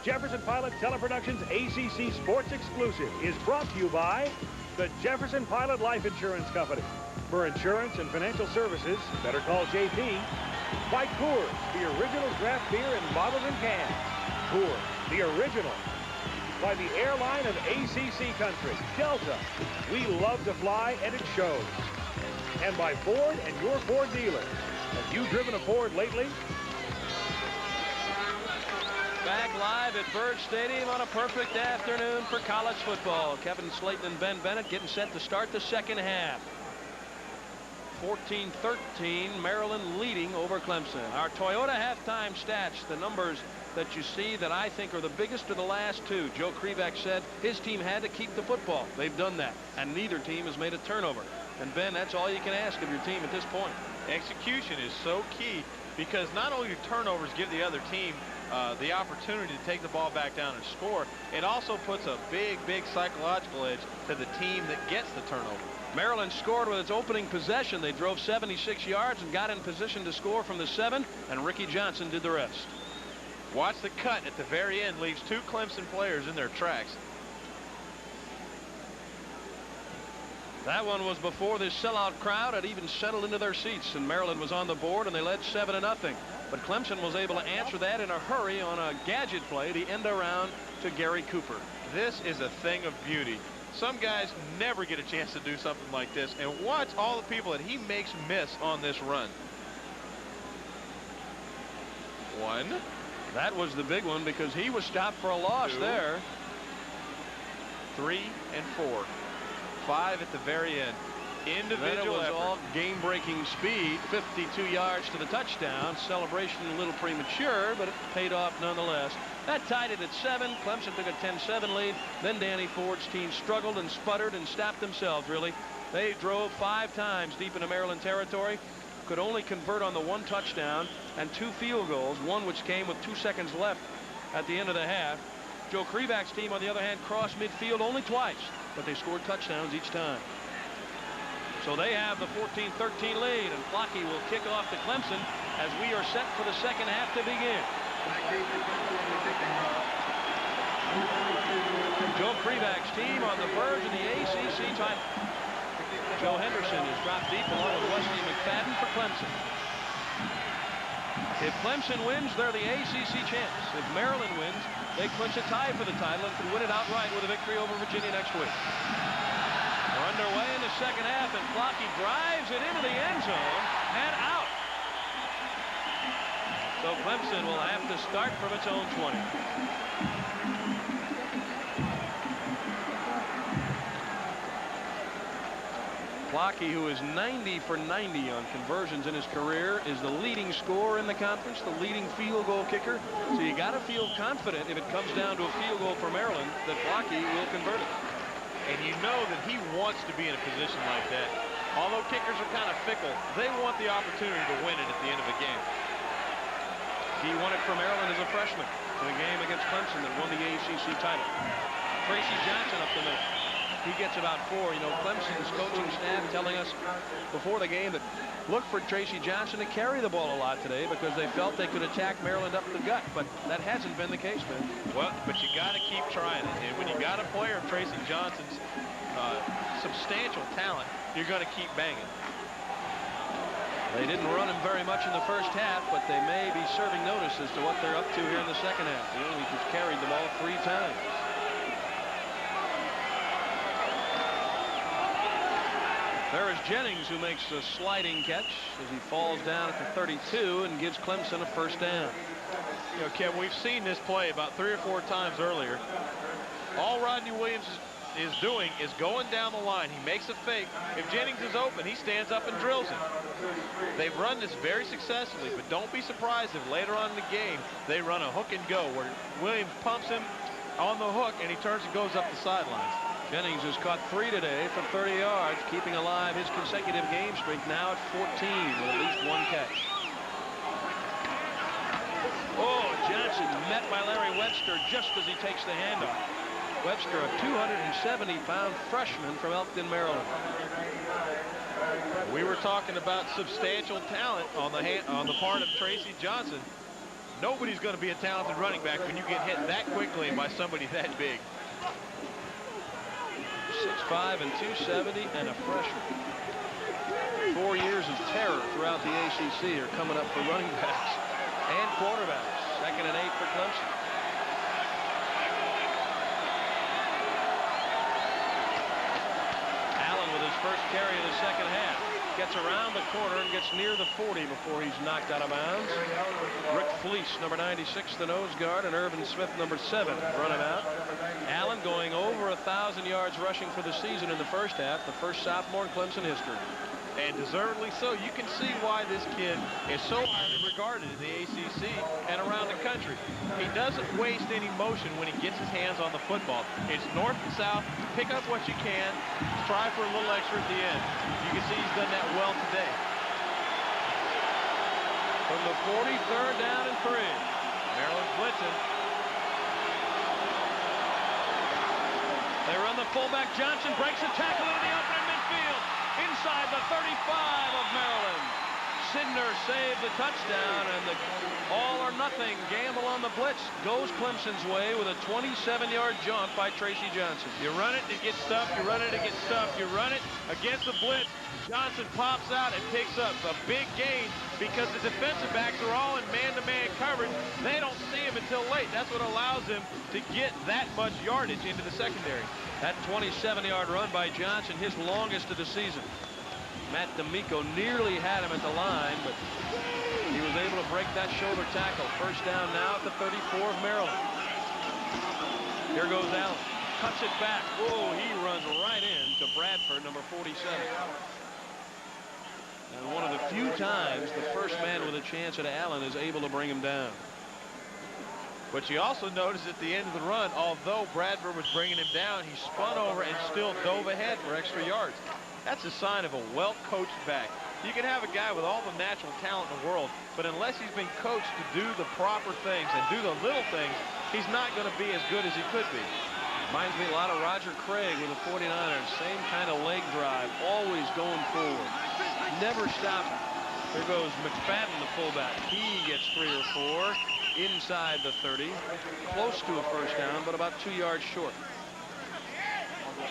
Jefferson Pilot Teleproductions ACC Sports Exclusive is brought to you by the Jefferson Pilot Life Insurance Company. For insurance and financial services, better call JP. By Coors, the original draft beer in bottles and cans. Coors, the original. By the airline of ACC country, Delta. We love to fly, and it shows. And by Ford and your Ford dealers. Have you driven a Ford lately? Back live at Byrd Stadium on a perfect afternoon for college football. Kevin Slayton and Ben Bennett getting set to start the second half. 14-13, Maryland leading over Clemson. Our Toyota halftime stats, the numbers that you see that I think are the biggest of the last two. Joe Krivak said his team had to keep the football. They've done that, and neither team has made a turnover. And Ben, that's all you can ask of your team at this point. Execution is so key, because not only do turnovers give the other team the opportunity to take the ball back down and score, it also puts a big psychological edge to the team that gets the turnover. Maryland scored with its opening possession. They drove 76 yards and got in position to score from the 7, and Ricky Johnson did the rest. Watch the cut at the very end, leaves two Clemson players in their tracks. That one was before this sellout crowd had even settled into their seats, and Maryland was on the board, and they led 7-0. But Clemson was able to answer that in a hurry on a gadget play, the end around to Gary Cooper. This is a thing of beauty. Some guys never get a chance to do something like this, and watch all the people that he makes miss on this run. 1. That was the big one, because he was stopped for a loss 2, there. 3 and 4. 5 at the very end. Individual then it was effort. all game-breaking speed. 52 yards to the touchdown. Celebration a little premature, but it paid off nonetheless. That tied it at 7. Clemson took a 10-7 lead. Then Danny Ford's team struggled and sputtered and stopped themselves, really. They drove 5 times deep into Maryland territory. Could only convert on the 1 touchdown and 2 field goals, one which came with 2 seconds left at the end of the half. Joe Krivak's team, on the other hand, crossed midfield only twice, but they scored touchdowns each time. So they have the 14-13 lead, and Flocky will kick off to Clemson as we are set for the second half to begin. Joe Krivak's team on the verge of the ACC title. Joe Henderson is dropped deep along with Wesley McFadden for Clemson. If Clemson wins, they're the ACC champs. If Maryland wins, they clinch a tie for the title and could win it outright with a victory over Virginia next week. We're underway in the second half, and Flocky drives it into the end zone and out. So Clemson will have to start from its own 20. Flocky, who is 90 for 90 on conversions in his career, is the leading scorer in the conference, the leading field goal kicker. So you got to feel confident if it comes down to a field goal for Maryland that Flocky will convert it. And you know that he wants to be in a position like that. Although kickers are kind of fickle, they want the opportunity to win it at the end of a game. He won it for Maryland as a freshman in a game against Clemson that won the ACC title. Tracy Johnson up the middle. He gets about 4. You know, Clemson's coaching staff telling us before the game that look for Tracy Johnson to carry the ball a lot today because they felt they could attack Maryland up the gut, but that hasn't been the case, man. Well, but you got to keep trying it, and when you got a player of Tracy Johnson's substantial talent, you're going to keep banging. They didn't run him very much in the first half, but they may be serving notice as to what they're up to here in the second half. You know, he just carried the ball 3 times. There is Jennings, who makes a sliding catch as he falls down at the 32 and gives Clemson a first down. You know, Kevin, we've seen this play about 3 or 4 times earlier. All Rodney Williams is doing is going down the line. He makes a fake. If Jennings is open, he stands up and drills him. They've run this very successfully, but don't be surprised if later on in the game they run a hook and go where Williams pumps him on the hook and he turns and goes up the sidelines. Jennings has caught 3 today from 30 yards, keeping alive his consecutive game streak now at 14 with at least 1 catch. Oh, Johnson met by Larry Webster just as he takes the handoff. Webster, a 270-pound freshman from Elkton, Maryland. We were talking about substantial talent on the part of Tracy Johnson. Nobody's going to be a talented running back when you get hit that quickly by somebody that big. 6'5" and 270 and a freshman. 4 years of terror throughout the ACC are coming up for running backs and quarterbacks. 2nd and 8 for Clemson. Allen with his first carry of the second half. Gets around the corner and gets near the 40 before he's knocked out of bounds. Rick Fleece, number 96, the nose guard, and Irvin Smith, number 7, run him out. Allen going over 1,000 yards rushing for the season in the first half, the first sophomore in Clemson history. And deservedly so. You can see why this kid is so highly regarded in the ACC and around the country. He doesn't waste any motion when he gets his hands on the football. It's north and south. Pick up what you can. Try for a little extra at the end. You can see he's done that well today. From the 40, 3rd down and 3. Maryland's blitzing. They run the fullback. Johnson breaks a tackle into the open in midfield. Inside the 35 of Maryland. Sidner saved the touchdown, and the all-or-nothing gamble on the blitz goes Clemson's way with a 27-yard jaunt by Tracy Johnson. You run it, it gets stuffed. You run it, it gets stuffed. You run it against the blitz. Johnson pops out and picks up a big gain because the defensive backs are all in man-to-man coverage. They don't see him until late. That's what allows him to get that much yardage into the secondary. That 27-yard run by Johnson, his longest of the season. Matt D'Amico nearly had him at the line, but he was able to break that shoulder tackle. First down now at the 34 of Maryland. Here goes Allen. Cuts it back. Whoa, he runs right in to Bradford, number 47. And one of the few times the first man with a chance at Allen is able to bring him down. But you also notice at the end of the run, although Bradford was bringing him down, he spun over and still dove ahead for extra yards. That's a sign of a well-coached back. You can have a guy with all the natural talent in the world, but unless he's been coached to do the proper things and do the little things, he's not going to be as good as he could be. Reminds me a lot of Roger Craig with the 49ers. Same kind of leg drive, always going forward. Never stopping. There goes McFadden, the fullback. He gets 3 or 4 inside the 30. Close to a first down, but about 2 yards short.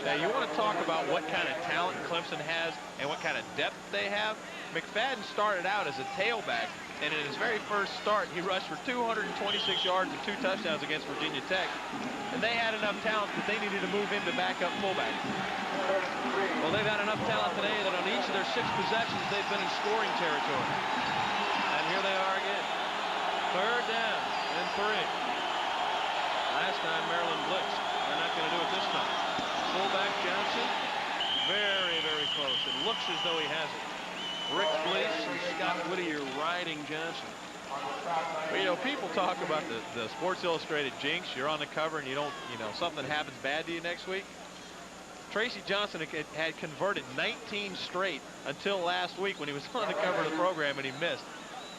Now, you want to talk about what kind of talent Clemson has and what kind of depth they have. McFadden started out as a tailback, and in his very first start, he rushed for 226 yards and 2 touchdowns against Virginia Tech. And they had enough talent that they needed to move him to back up fullback. Well, they've had enough talent today that on each of their 6 possessions, they've been in scoring territory. And here they are again. 3rd down and 3. Last time Maryland blitzed. They're not going to do it this time. Fullback Johnson, very, very close. It looks as though he has it. Rick Fleece and Scott Whittier riding Johnson. Well, you know, people talk about the Sports Illustrated jinx. You're on the cover and you don't, something happens bad to you next week. Tracy Johnson had converted 19 straight until last week when he was on the cover of the program and he missed.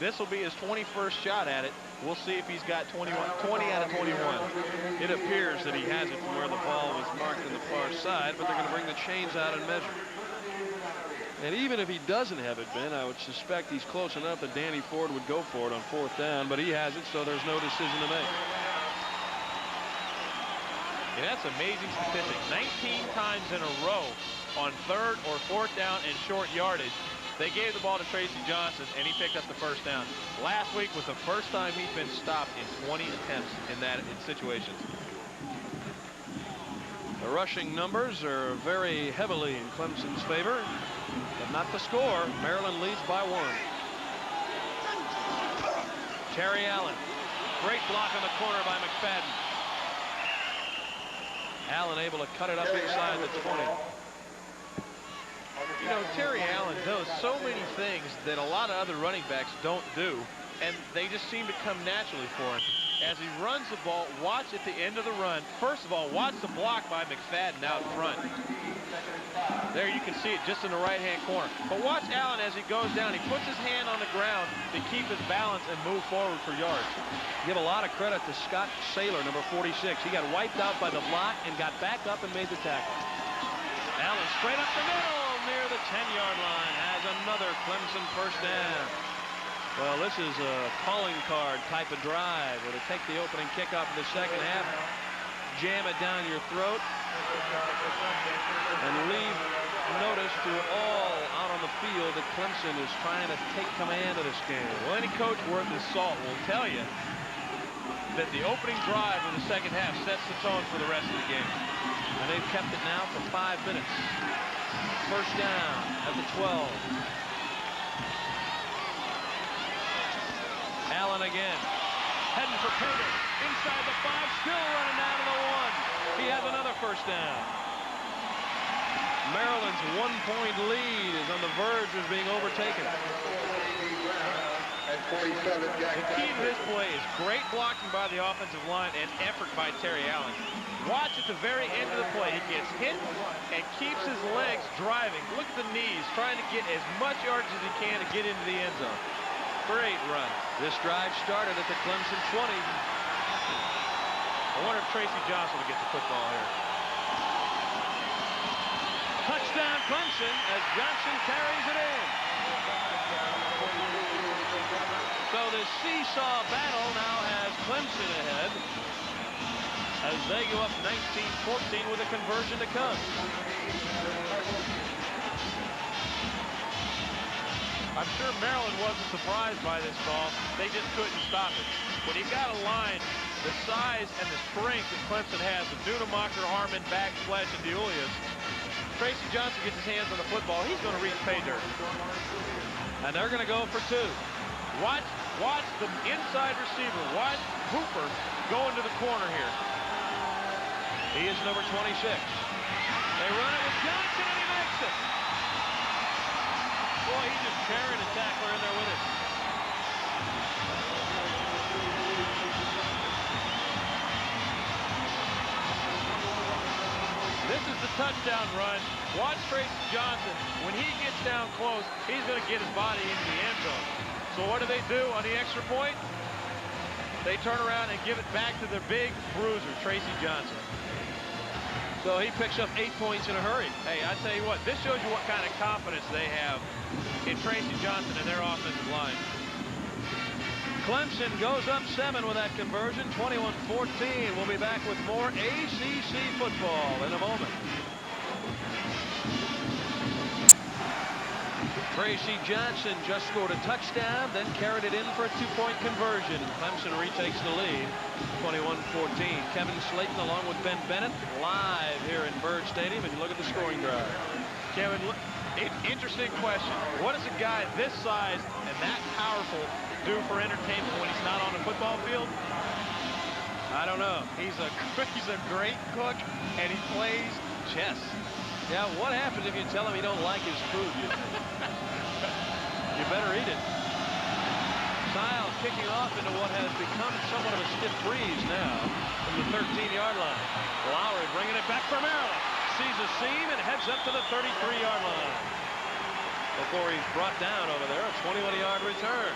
This will be his 21st shot at it. We'll see if he's got 20 out of 21. It appears that he has it from where the ball was marked on the far side, but they're going to bring the chains out and measure. And even if he doesn't have it, Ben, I would suspect he's close enough that Danny Ford would go for it on 4th down, but he has it, so there's no decision to make. And that's an amazing statistic. 19 times in a row on 3rd or 4th down and short yardage, they gave the ball to Tracy Johnson, and he picked up the first down. Last week was the first time he's been stopped in 20 attempts in situations. The rushing numbers are very heavily in Clemson's favor, but not the score. Maryland leads by 1. Terry Allen. Great block on the corner by McFadden. Allen able to cut it up inside the 20. You know, Terry Allen does so many things that a lot of other running backs don't do, and they just seem to come naturally for him. As he runs the ball, watch at the end of the run. First of all, watch the block by McFadden out front. There you can see it just in the right-hand corner. But watch Allen as he goes down. He puts his hand on the ground to keep his balance and move forward for yards. Give a lot of credit to Scott Saylor, number 46. He got wiped out by the block and got back up and made the tackle. Allen straight up the middle near the 10-yard line has another Clemson first down. Well, this is a calling card type of drive where they take the opening kickoff in the second half, jam it down your throat, and leave notice to all out on the field that Clemson is trying to take command of this game. Well, any coach worth his salt will tell you that the opening drive in the second half sets the tone for the rest of the game. And they've kept it now for 5 minutes. First down at the 12. Allen again. Heading for Pater. Inside the 5. Still running down to the 1. He has another first down. Maryland's 1-point lead is on the verge of being overtaken. The key to this play is great blocking by the offensive line and effort by Terry Allen. Watch at the very end of the play. He gets hit and keeps his legs driving. Look at the knees, trying to get as much yardage as he can to get into the end zone. Great run. This drive started at the Clemson 20. I wonder if Tracy Johnson will get the football here. Touchdown Clemson as Johnson carries it in. So the seesaw battle now has Clemson ahead as they go up 19-14 with a conversion to come. I'm sure Maryland wasn't surprised by this call. They just couldn't stop it. When you've got a line the size and the strength that Clemson has with Nunemacher, Harmon, Back, Fletch, and DeUlius, Tracy Johnson gets his hands on the football, he's going to reach pay dirt. And they're going to go for 2. Watch the inside receiver. Watch Hooper go into the corner here. He is number 26. They run it with Johnson, and he makes it. Boy, he just carried a tackler in there with him. This is the touchdown run. Watch Tracy Johnson. When he gets down close, he's going to get his body into the end zone. So what do they do on the extra point? They turn around and give it back to their big bruiser, Tracy Johnson. So he picks up 8 points in a hurry. Hey, I tell you what, this shows you what kind of confidence they have in Tracy Johnson and their offensive line. Clemson goes up 7 with that conversion, 21-14. We'll be back with more ACC football in a moment. Tracy Johnson just scored a touchdown, then carried it in for a 2-point conversion. Clemson retakes the lead, 21-14. Kevin Slayton along with Ben Bennett live here in Byrd Stadium, and you look at the scoring drive. Kevin, interesting question. What does a guy this size and that powerful do for entertainment when he's not on the football field? I don't know. He's a great cook, and he plays chess. Yeah, what happens if you tell him you don't like his food? You better eat it. Sile kicking off into what has become somewhat of a stiff breeze now from the 13-yard line. Lowry bringing it back for Maryland. Sees a seam and heads up to the 33-yard line. Before he's brought down over there, a 21-yard return.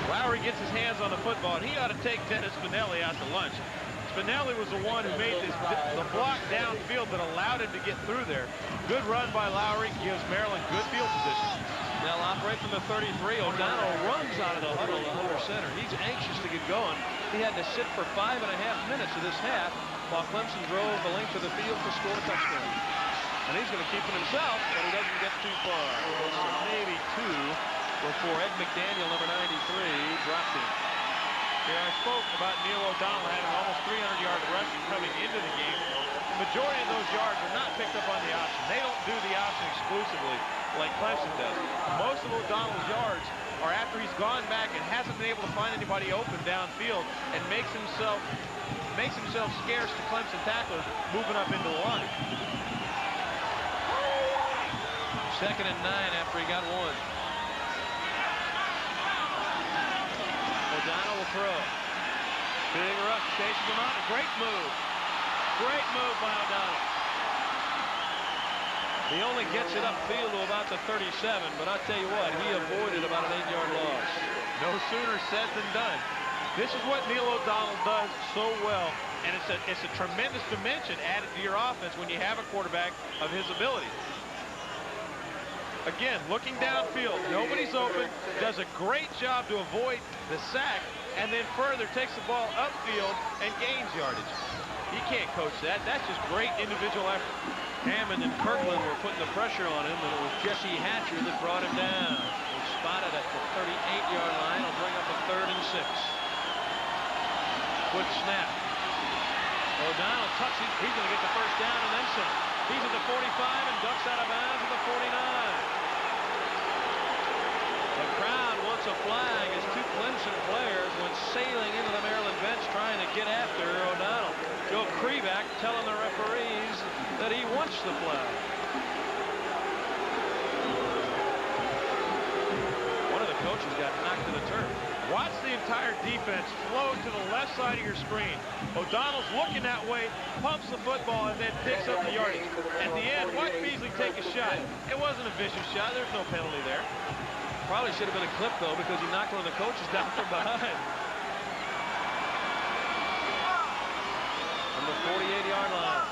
Lowry gets his hands on the football, and he ought to take Dennis Spinelli out to lunch. Spinelli was the one who made the block downfield that allowed him to get through there. Good run by Lowry, gives Maryland good field position. They'll operate from the 33. O'Donnell runs out of the huddle under center. He's anxious to get going. He had to sit for 5.5 minutes of this half while Clemson drove the length of the field to score a touchdown. And he's going to keep it himself, but he doesn't get too far. So maybe 2 before Ed McDaniel, number 93, dropped him. Here I spoke about Neil O'Donnell having almost 300-yard rushing coming into the game. The majority of those yards are not picked up on the option. They don't do the option exclusively like Clemson does. Most of O'Donnell's yards are after he's gone back and hasn't been able to find anybody open downfield and makes himself scarce to Clemson tacklers moving up into the line. 2nd and 9 after he got 1. O'Donnell will throw. Big rush, chases him out. A great move. Great move by O'Donnell. He only gets it upfield to about the 37, but I tell you what, he avoided about an 8-yard loss. No sooner said than done. This is what Neil O'Donnell does so well, And it's a tremendous dimension added to your offense when you have a quarterback of his ability. Again, looking downfield, nobody's open, does a great job to avoid the sack, and then further takes the ball upfield and gains yardage. You can't coach that. That's just great individual effort. Hammond and Kirkland were putting the pressure on him, and it was Jesse Hatcher that brought him down. He was spotted at the 38-yard line. He'll bring up a 3rd and 6. Quick snap. O'Donnell tucks it. He's going to get the first down and then some. He's at the 45 and ducks out of bounds at the 49. The crowd wants a flag as 2 Clemson players went sailing into the Maryland bench trying to get after O'Donnell. Joe Kreback telling the referees that he wants the flag. One of the coaches got knocked to the turf. Watch the entire defense flow to the left side of your screen. O'Donnell's looking that way, pumps the football, and then picks up the yardage. At the end, watch Beasley take a shot. It wasn't a vicious shot. There's no penalty there. Probably should have been a clip, though, because he knocked one of the coaches down from behind. From the 48-yard line.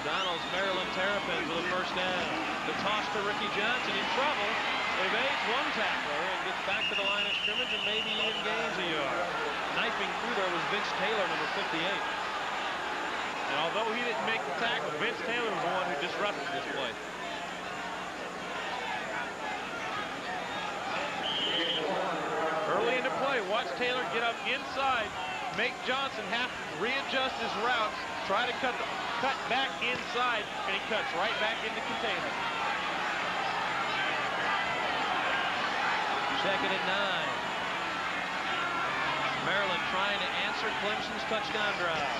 O'Donnell's Maryland Terrapins with a first down. The toss to Ricky Johnson in trouble. Evades one tackler and gets back to the line of scrimmage and maybe even gains a yard. Knifing through there was Vince Taylor, number 58. And although he didn't make the tackle, Vince Taylor was the one who disrupted this play. Early into play, watch Taylor get up inside, make Johnson have to readjust his routes, try to cut back inside, and he cuts right back into containment. 2nd and 9. Maryland trying to answer Clemson's touchdown drive.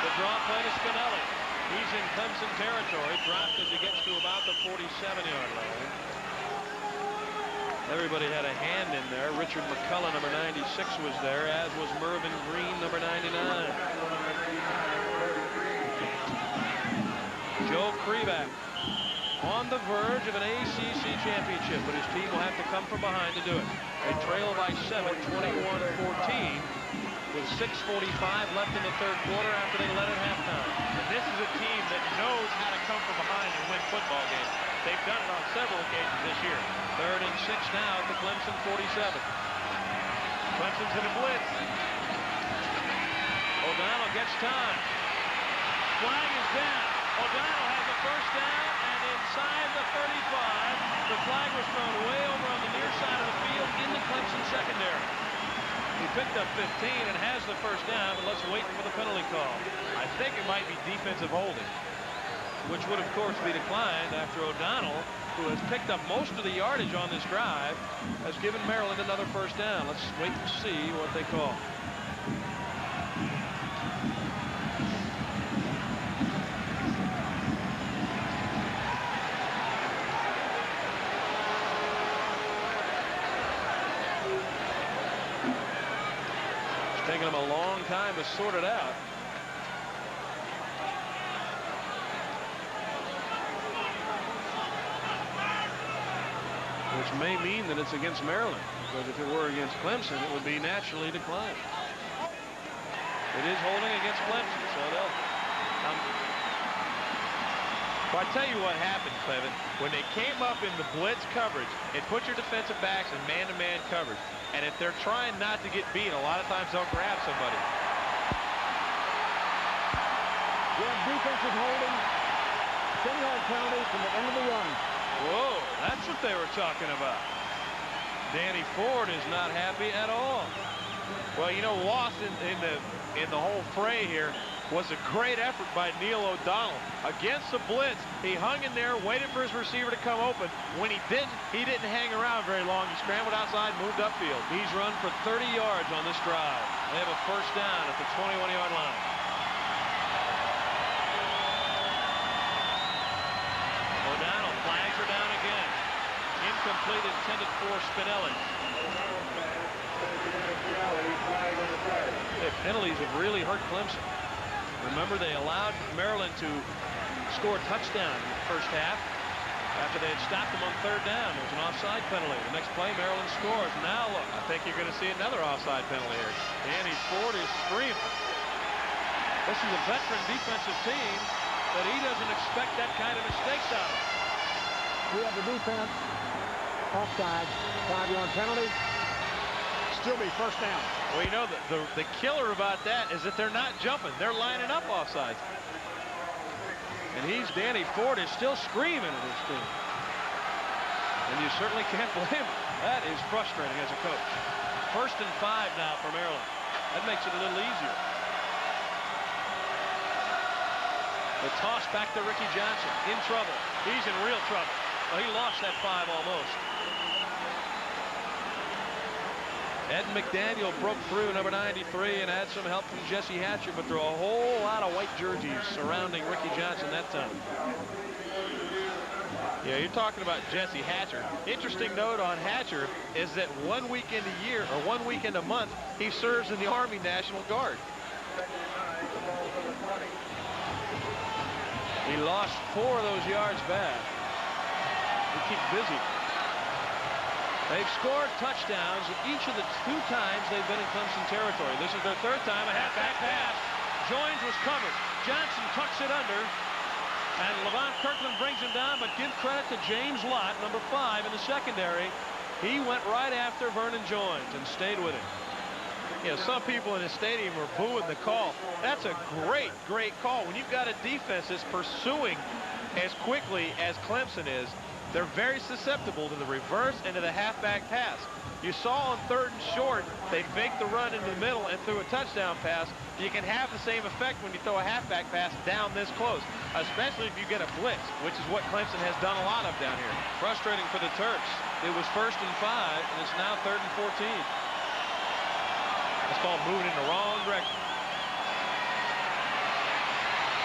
The draw play to Spinelli. He's in Clemson territory. Dropped as he gets to about the 47-yard line. Everybody had a hand in there. Richard McCullough, number 96, was there, as was Mervyn Green, number 99. Joe Kreback on the verge of an ACC championship, but his team will have to come from behind to do it. They trail by 7, 21-14, with 6:45 left in the 3rd quarter after they led at halftime. And this is a team that knows how to come from behind and win football games. They've done it on several occasions this year. 3rd and 6 now at the Clemson 47. Clemson's in a blitz. O'Donnell gets time. Flag is down. O'Donnell has a first down, and inside the 35, the flag was thrown way over on the near side of the field in the Clemson secondary. He picked up 15 and has the first down, but let's wait for the penalty call. I think it might be defensive holding, which would, of course, be declined after O'Donnell, who has picked up most of the yardage on this drive, has given Maryland another first down. Let's wait to see what they call. Taking them a long time to sort it out. Which may mean that it's against Maryland, because if it were against Clemson, it would be naturally declined. It is holding against Clemson, so they'll Well, I tell you what happened, Clevin. When they came up in the blitz coverage, it put your defensive backs in man-to-man coverage. And if they're trying not to get beat, a lot of times they'll grab somebody. We have defensive holding, 10-yard penalty from the end of the run. Whoa, that's what they were talking about. Danny Ford is not happy at all. Well, you know, lost in the whole fray here was a great effort by Neil O'Donnell. Against the blitz, he hung in there, waited for his receiver to come open. When he didn't hang around very long. He scrambled outside, moved upfield. He's run for 30 yards on this drive. They have a first down at the 21-yard line. O'Donnell flags her down again. Incomplete, intended for Spinelli. The penalties have really hurt Clemson. Remember, they allowed Maryland to score a touchdown in the first half after they had stopped them on 3rd down. There was an offside penalty. The next play, Maryland scores. Now look. I think you're going to see another offside penalty here. Danny Ford is screaming. This is a veteran defensive team that he doesn't expect that kind of mistakes out of. We have the defense. Offside. 5-yard penalty. Still be first down. Well, you know, the killer about that is that they're not jumping. They're lining up offsides. And Danny Ford is still screaming at his team. And you certainly can't blame him. That is frustrating as a coach. 1st and 5 now for Maryland. That makes it a little easier. The toss back to Ricky Johnson. In trouble. He's in real trouble. Well, he lost that 5 almost. Ed McDaniel broke through number 93 and had some help from Jesse Hatcher, but there are a whole lot of white jerseys surrounding Ricky Johnson that time. Yeah, you're talking about Jesse Hatcher. Interesting note on Hatcher is that 1 weekend a year, or 1 weekend a month, he serves in the Army National Guard. He lost 4 of those yards back. They keep busy. They've scored touchdowns each of the 2 times they've been in Clemson territory. This is their 3rd time. A halfback pass. Joins was covered. Johnson tucks it under. And Levon Kirkland brings him down, but give credit to James Lott, number 5 in the secondary. He went right after Vernon Joins and stayed with him. You know, some people in the stadium are booing the call. That's a great, great call. When you've got a defense that's pursuing as quickly as Clemson is, they're very susceptible to the reverse and to the halfback pass. You saw on 3rd and short, they faked the run into the middle and threw a touchdown pass. You can have the same effect when you throw a halfback pass down this close, especially if you get a blitz, which is what Clemson has done a lot of down here. Frustrating for the Terps. It was 1st and 5, and it's now 3rd and 14. It's called moving in the wrong direction.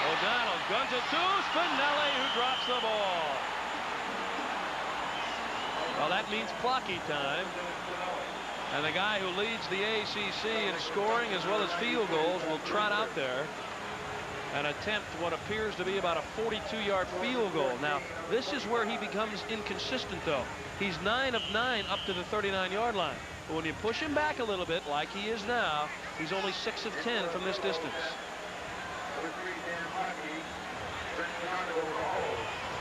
O'Donnell guns it to Spinelli, who drops the ball. Well, that means clocky time. And the guy who leads the ACC in scoring as well as field goals will trot out there and attempt what appears to be about a 42-yard field goal. Now, this is where he becomes inconsistent, though. He's 9 of 9 up to the 39-yard line. But when you push him back a little bit, like he is now, he's only 6 of 10 from this distance.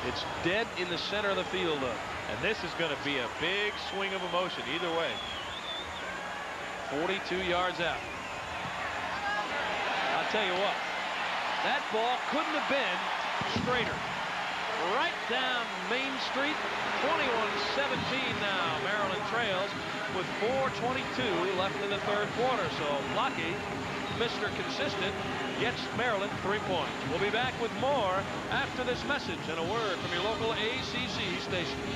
It's dead in the center of the field, though. And this is going to be a big swing of emotion either way. 42 yards out. I'll tell you what, that ball couldn't have been straighter. Right down Main Street, 21-17 now. Maryland trails with 4:22 left in the 3rd quarter. So Blocky, Mr. Consistent, gets Maryland 3 points. We'll be back with more after this message and a word from your local ACC stations.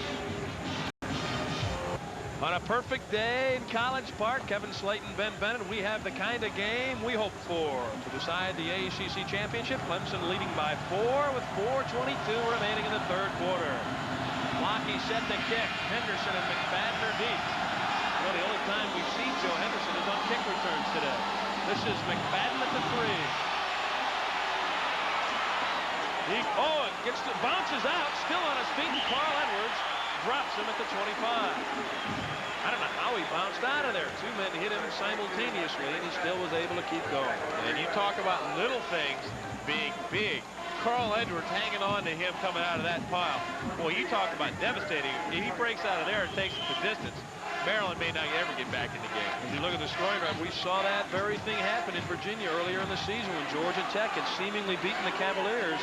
On a perfect day in College Park, Kevin Slayton, Ben Bennett, we have the kind of game we hope for to decide the ACC championship. Clemson leading by 4 with 4:22 remaining in the 3rd quarter. Blocky set the kick. Henderson and McFadden are deep. Well, the only time we've seen Joe Henderson is on kick returns today. This is McFadden at the 3. It bounces out, still on his feet, and Carl Edwards drops him at the 25. I don't know how he bounced out of there. 2 men hit him simultaneously, and he still was able to keep going. And you talk about little things being big. Carl Edwards hanging on to him coming out of that pile. Well, you talk about devastating. If he breaks out of there and takes it the distance, Maryland may not ever get back in the game. If you look at the scoring drive, we saw that very thing happen in Virginia earlier in the season when Georgia Tech had seemingly beaten the Cavaliers,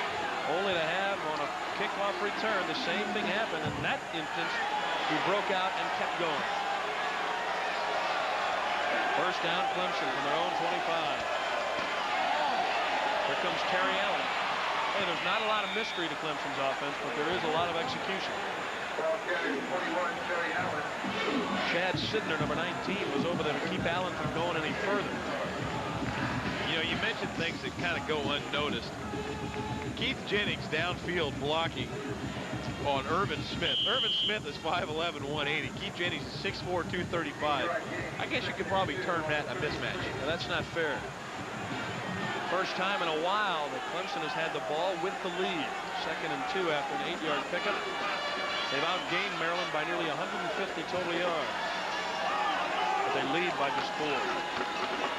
only to have on a kickoff return the same thing happen. In that instance, he broke out and kept going. First down, Clemson from their own 25. Here comes Terry Allen. Hey, there's not a lot of mystery to Clemson's offense, but there is a lot of execution. Chad Sidner, number 19, was over there to keep Allen from going any further. You know, you mentioned things that kind of go unnoticed. Keith Jennings downfield blocking on Irvin Smith. Irvin Smith is 5'11", 180. Keith Jennings is 6'4", 235. I guess you could probably term that a mismatch. Now, that's not fair. First time in a while that Clemson has had the ball with the lead. 2nd and 2 after an 8-yard pickup. They've outgained Maryland by nearly 150 total yards. But they lead by just 4.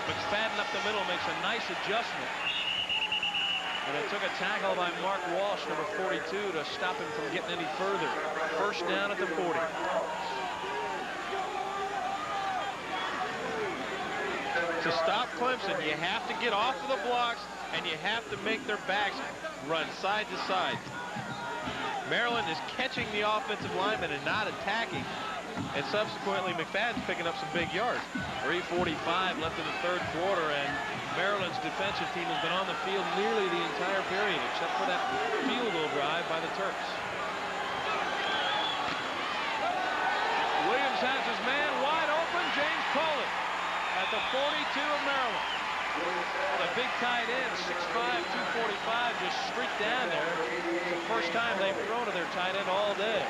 McFadden up the middle makes a nice adjustment. And it took a tackle by Mark Walsh, number 42, to stop him from getting any further. First down at the 40. To stop Clemson, you have to get off of the blocks, and you have to make their backs run side to side. Maryland is catching the offensive lineman and not attacking. And subsequently, McFadden's picking up some big yards. 3:45 left in the third quarter, and Maryland's defensive team has been on the field nearly the entire period, except for that field goal drive by the Terps. Williams has his man wide open, James Coley, at the 42 of Maryland. The big tight end, 6'5", 245, just streaked down there. It's the first time they've thrown to their tight end all day.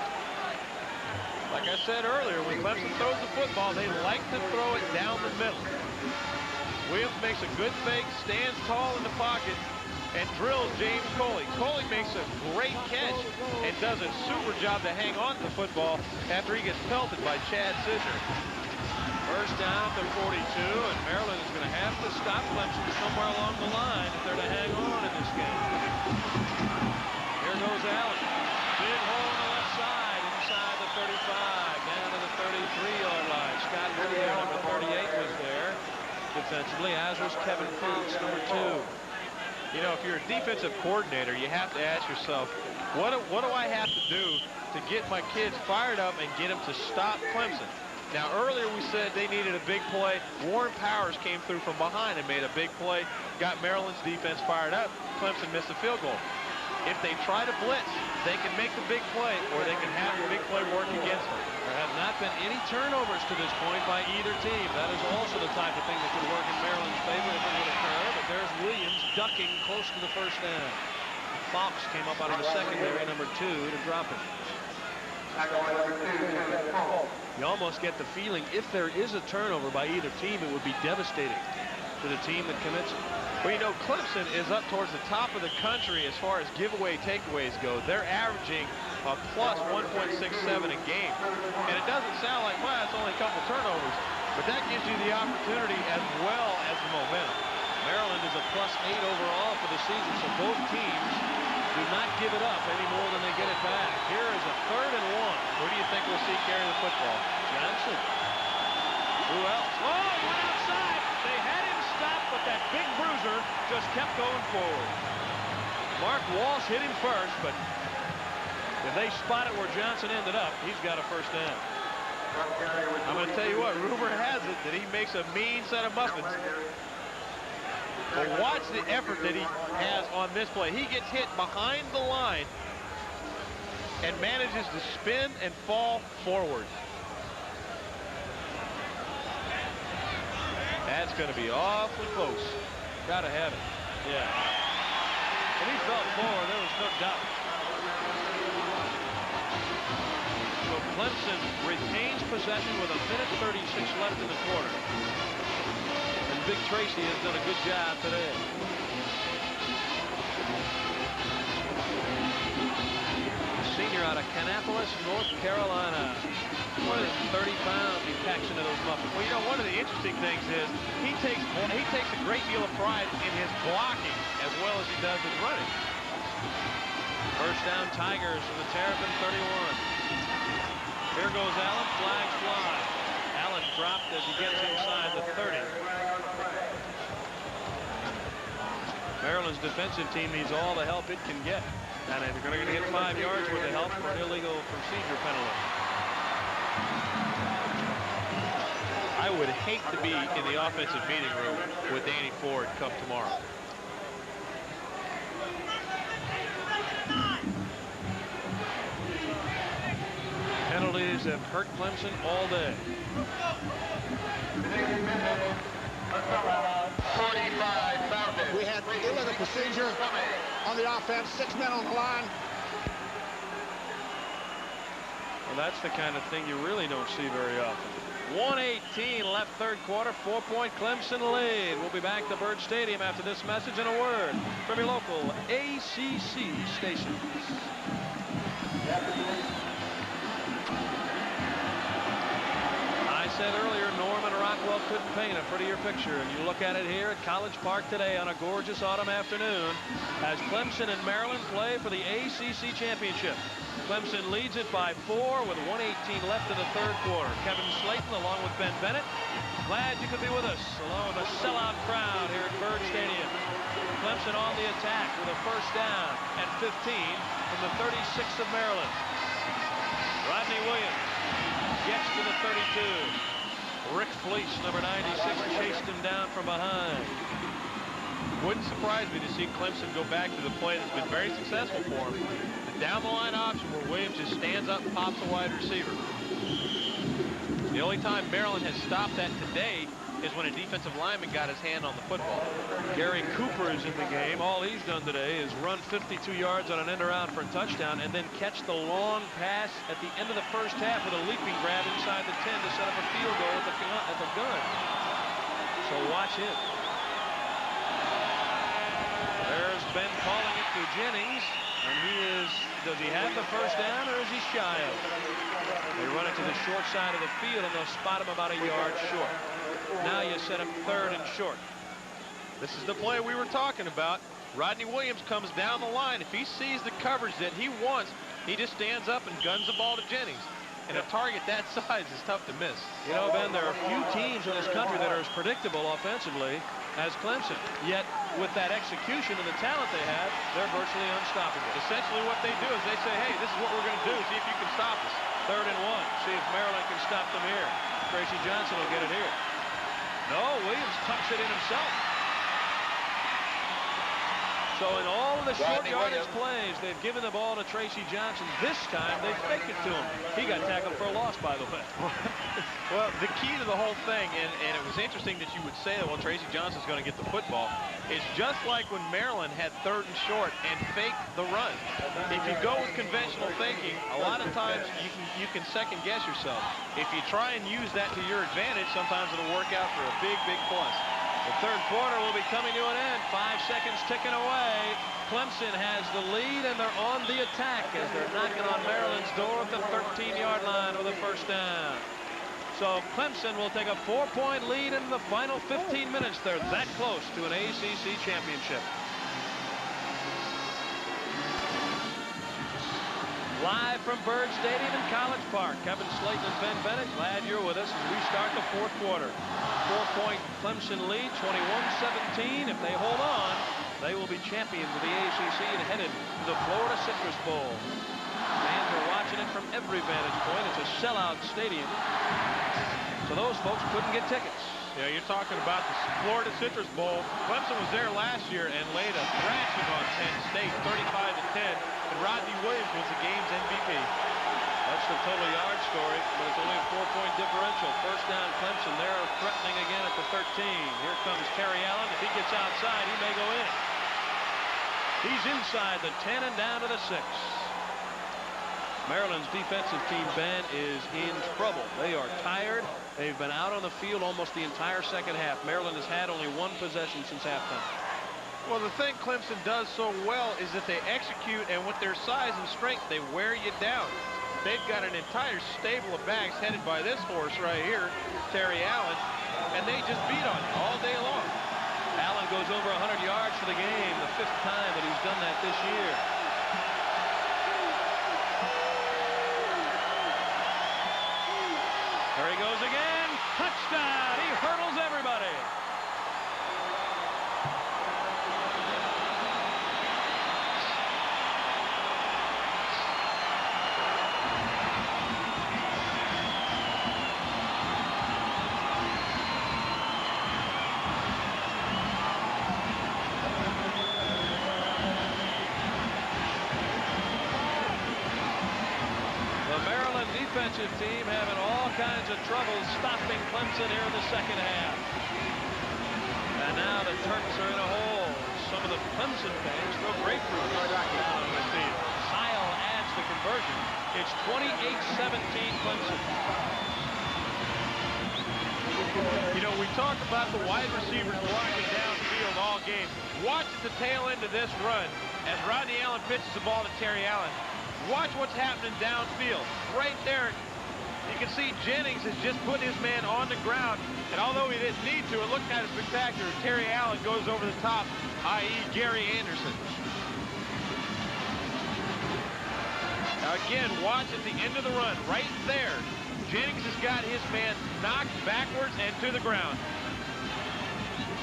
Like I said earlier, when Clemson throws the football, they like to throw it down the middle. Williams makes a good fake, stands tall in the pocket, and drills James Coley. Coley makes a great catch and does a super job to hang on to the football after he gets pelted by Chad Sidner. First down at the 42, and Maryland is going to have to stop Clemson somewhere along the line if they're to hang on in this game. Here goes Allen. Big hole on the left side, inside the 35, down to the 33-yard line. Scott Whittier, number 38, was there defensively, as was Kevin Fuchs, number 2. You know, if you're a defensive coordinator, you have to ask yourself, what do I have to do to get my kids fired up and get them to stop Clemson? Now, earlier we said they needed a big play. Warren Powers came through from behind and made a big play, got Maryland's defense fired up. Clemson missed a field goal. If they try to blitz, they can make the big play, or they can have the big play work against them. There have not been any turnovers to this point by either team. That is also the type of thing that could work in Maryland's favor if it would occur. But there's Williams ducking close to the first down. Fox came up out of the secondary, number 2, to drop him. You almost get the feeling if there is a turnover by either team, it would be devastating to the team that commits it. Well, you know, Clemson is up towards the top of the country as far as giveaway takeaways go. They're averaging a plus 1.67 a game. And it doesn't sound like, well, it's only a couple turnovers, but that gives you the opportunity as well as the momentum. Maryland is a plus 8 overall for the season, so both teams do not give it up any more than they get it back. Here is a 3rd and 1. Who do you think we'll see carry the football? Johnson. Who else? Oh, went outside. They had him stopped, but that big bruiser just kept going forward. Mark Walsh hit him first, but if they spot it where Johnson ended up, he's got a first down. I'm going to tell you what, rumor has it that he makes a mean set of muffins. But watch the effort that he has on this play. He gets hit behind the line and manages to spin and fall forward. That's going to be awfully close. Gotta have it. Yeah. And he fell forward, there was no doubt. So Clemson retains possession with 1:36 left in the quarter. And Big Tracy has done a good job today. Senior out of Kannapolis, North Carolina. More than 30 pounds he packs into those muffins. Well, you know, one of the interesting things is he takes a great deal of pride in his blocking as well as he does his running. First down, Tigers from the Terrapin 31. Here goes Allen, flags fly. Allen dropped as he gets inside the 30. Maryland's defensive team needs all the help it can get. And they're going to get 5 yards worth of help for an illegal procedure penalty. I would hate to be in the offensive meeting room with Danny Ford come tomorrow. Penalties have hurt Clemson all day. 45 We had illegal procedure on the offense, 6 men on the line. Well, that's the kind of thing you really don't see very often. 1:18 left third quarter, 4-point Clemson lead. We'll be back to Byrd Stadium after this message and a word from your local ACC stations. I said earlier, Norman Rockwell could couldn't paint a prettier picture. And you look at it here at College Park today on a gorgeous autumn afternoon as Clemson and Maryland play for the ACC championship. Clemson leads it by 4 with 1:18 left in the third quarter. Kevin Slayton along with Ben Bennett. Glad you could be with us along with a sellout crowd here at Byrd Stadium. Clemson on the attack with a first down and 15 from the 36 of Maryland. Rodney Williams gets to the 32. Rick Fleece, number 96, chased him down from behind. Wouldn't surprise me to see Clemson go back to the play that's been very successful for him. The down-the-line option where Williams just stands up and pops a wide receiver. The only time Maryland has stopped that today is when a defensive lineman got his hand on the football. Gary Cooper is in the game. All he's done today is run 52 yards on an end around for a touchdown and then catch the long pass at the end of the first half with a leaping grab inside the 10 to set up a field goal at the gun. So watch him. There's Ben calling it to Jennings, and does he have the first down or is he shy of it? They run it to the short side of the field and they'll spot him about a yard short. Now you set him 3rd and short. This is the play we were talking about. Rodney Williams comes down the line. If he sees the coverage that he wants, he just stands up and guns the ball to Jennings. And a target that size is tough to miss. You know, Ben, there are few teams in this country that are as predictable offensively as Clemson. Yet, with that execution and the talent they have, they're virtually unstoppable. Essentially what they do is they say, hey, this is what we're going to do. See if you can stop us. 3rd and 1. See if Maryland can stop them here. Tracy Johnson will get it here. No, Williams tucks it in himself. So in all of the short yardage plays, they've given the ball to Tracy Johnson. This time, they faked it to him. He got tackled for a loss, by the way. Well, the key to the whole thing, and it was interesting that you would say that, well, Tracy Johnson's going to get the football, is just like when Maryland had 3rd and short and faked the run. If you go with conventional thinking, a lot of times you can second guess yourself. If you try and use that to your advantage, sometimes it'll work out for a big, big plus. The third quarter will be coming to an end. 5 seconds ticking away. Clemson has the lead, and they're on the attack as they're knocking on Maryland's door at the 13-yard line with a first down. So Clemson will take a 4-point lead in the final 15 minutes. They're that close to an ACC championship. Live from Byrd Stadium in College Park, Kevin Slayton and Ben Bennett, glad you're with us as we start the 4th quarter. 4-point Clemson lead, 21-17. If they hold on, they will be champions of the ACC and headed to the Florida Citrus Bowl. Fans are watching it from every vantage point. It's a sellout stadium. So those folks couldn't get tickets. Yeah, you're talking about the Florida Citrus Bowl. Clemson was there last year and laid a thrashing on Penn State, 35-10. And Rodney Williams was the game's MVP. That's the total yard story, but it's only a 4-point differential. First down Clemson. They're threatening again at the 13. Here comes Terry Allen. If he gets outside, he may go in. He's inside the 10 and down to the 6. Maryland's defensive team, Ben, is in trouble. They are tired. They've been out on the field almost the entire second half. Maryland has had only 1 possession since halftime. Well, the thing Clemson does so well is that they execute, and with their size and strength, they wear you down. They've got an entire stable of backs headed by this horse right here, Terry Allen, and they just beat on you all day long. Allen goes over 100 yards for the game, the 5th time that he's done that this year. There he goes again. Touchdown! He hurdles everybody. Defensive team having all kinds of trouble stopping Clemson here in the second half. And now the Turks are in a hole. Some of the Clemson fans throw grapefruits down on the field. Heil adds the conversion. It's 28-17 Clemson. You know, we talked about the wide receivers blocking downfield all game. Watch at the tail end of this run as Rodney Allen pitches the ball to Terry Allen. Watch what's happening downfield. Right there, You can see Jennings has just put his man on the ground, and although he didn't need to, it looked kind of spectacular. Terry Allen goes over the top, i.e. Gary Anderson. Now again, watch at the end of the run, right there. Jennings has got his man knocked backwards and to the ground.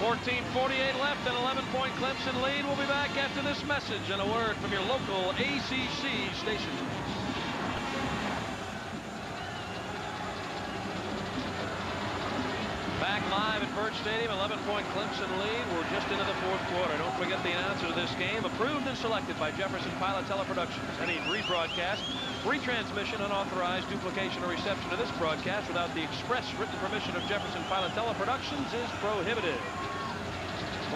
14:48 left, an 11-point Clemson lead. We'll be back after this message and a word from your local ACC station. Back live at Byrd Stadium, 11-point Clemson lead. We're just into the fourth quarter. Don't forget the announcer of this game, approved and selected by Jefferson Pilot Teleproductions. Any rebroadcast, retransmission, unauthorized duplication or reception of this broadcast without the express written permission of Jefferson Pilot Teleproductions is prohibited.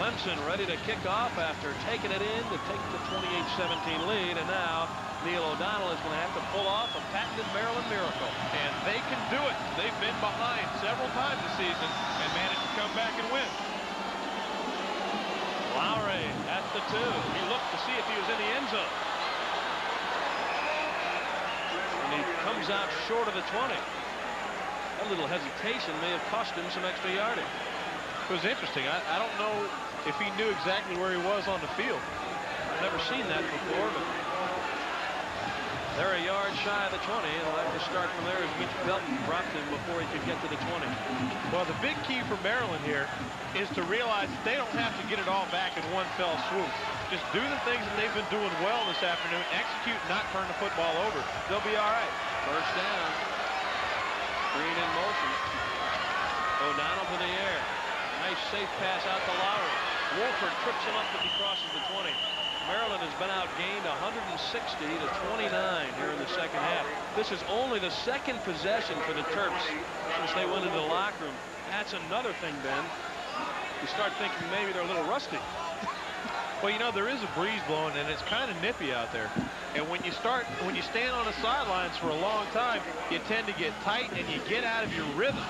Clemson ready to kick off after taking it in to take the 28-17 lead, and now Neil O'Donnell is going to have to pull off a patented Maryland miracle. And they can do it. They've been behind several times this season and managed to come back and win. Lowry at the 2. He looked to see if he was in the end zone. And he comes out short of the 20. A little hesitation may have cost him some extra yardage. It was interesting. I don't know if he knew exactly where he was on the field. I've never seen that before, but they're a yard shy of the 20. They'll have to start from there as Mitch Belton dropped him before he could get to the 20. Well, the big key for Maryland here is to realize that they don't have to get it all back in one fell swoop. Just do the things that they've been doing well this afternoon. Execute, not turn the football over. They'll be all right. First down. Green in motion. O'Donnell to the air. Nice safe pass out to Lowry. Wolford trips him up as he crosses the 20. Maryland has been outgained 160 to 29 here in the second half. This is only the second possession for the Terps since they went into the locker room. That's another thing, Ben. You start thinking maybe they're a little rusty. Well, you know, there is a breeze blowing, and it's kind of nippy out there. And when you stand on the sidelines for a long time, you tend to get tight and you get out of your rhythm.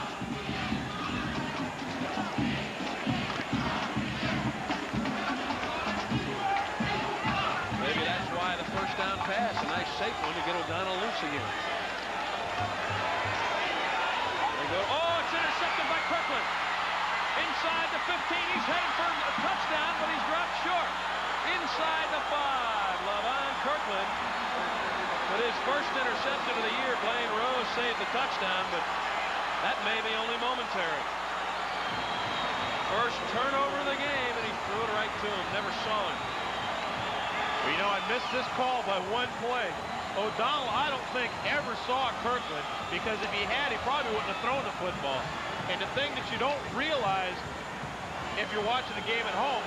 Maybe that's why the first down pass, a nice safe one to get O'Donnell loose again. They go, oh, it's intercepted by Kirkland. Inside the 15, he's heading for a touchdown, but he's dropped short. Inside the 5, Lavon Kirkland with his first interception of the year. Blaine Rose saved the touchdown, but that may be only momentary. First turnover of the game, and he threw it right to him. Never saw him. Well, you know, I missed this call by one play. O'Donnell, I don't think, ever saw Kirkland, because if he had, he probably wouldn't have thrown the football. And the thing that you don't realize if you're watching the game at home,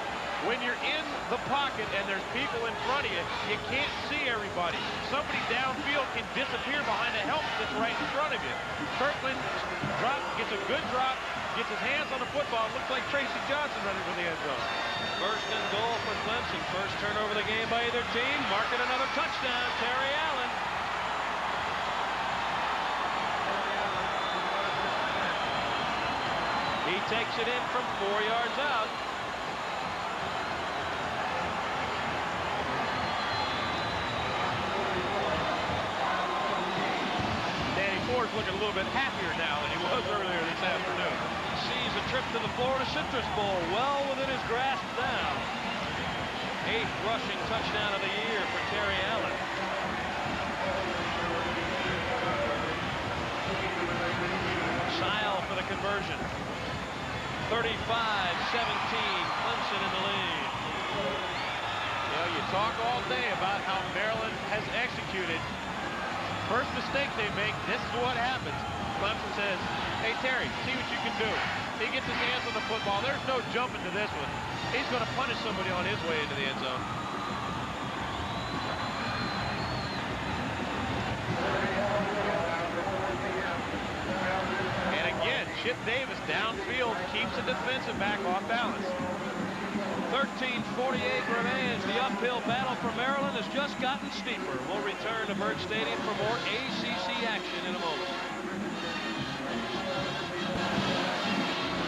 when you're in the pocket and there's people in front of you, you can't see everybody. Somebody downfield can disappear behind a helmet that's right in front of you. Kirkland gets a good drop, gets his hands on the football. Looks like Tracy Johnson running for the end zone. First and goal for Clemson. First turnover of the game by either team. Marking another touchdown, Terry Allen. He takes it in from 4 yards out. Danny Ford's looking a little bit happier now than he was earlier this afternoon. Sees a trip to the Florida Citrus Bowl well within his grasp now. 8th rushing touchdown of the year for Terry Allen. Sile for the conversion. 35-17, Clemson in the lead. You know, you talk all day about how Maryland has executed. First mistake they make, this is what happens. Clemson says, hey, Terry, see what you can do. He gets his hands on the football. There's no jumping to this one. He's going to punish somebody on his way into the end zone. And again, Chip Davis downfield keeps the defensive back off balance. 13:48 remains. The uphill battle for Maryland has just gotten steeper. We'll return to Byrd Stadium for more ACC action in a moment.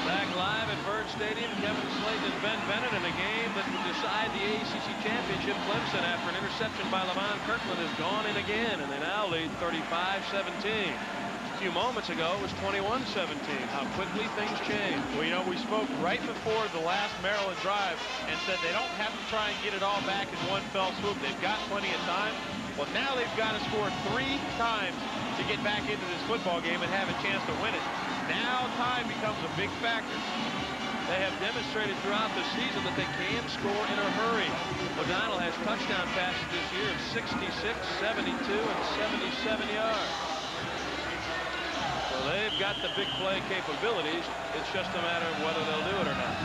Back live at Byrd Stadium, Kevin Slayton and Ben Bennett in a game that would decide the ACC championship. Clemson, after an interception by Lavon Kirkland, has gone in again, and they now lead 35-17. few moments ago, it was 21-17. How quickly things change. Well, you know, we spoke right before the last Maryland drive and said they don't have to try and get it all back in one fell swoop. They've got plenty of time. Well, now they've got to score 3 times to get back into this football game and have a chance to win it. Now time becomes a big factor. They have demonstrated throughout the season that they can score in a hurry. O'Donnell has touchdown passes this year of 66, 72, and 77 yards. So they've got the big play capabilities. It's just a matter of whether they'll do it or not.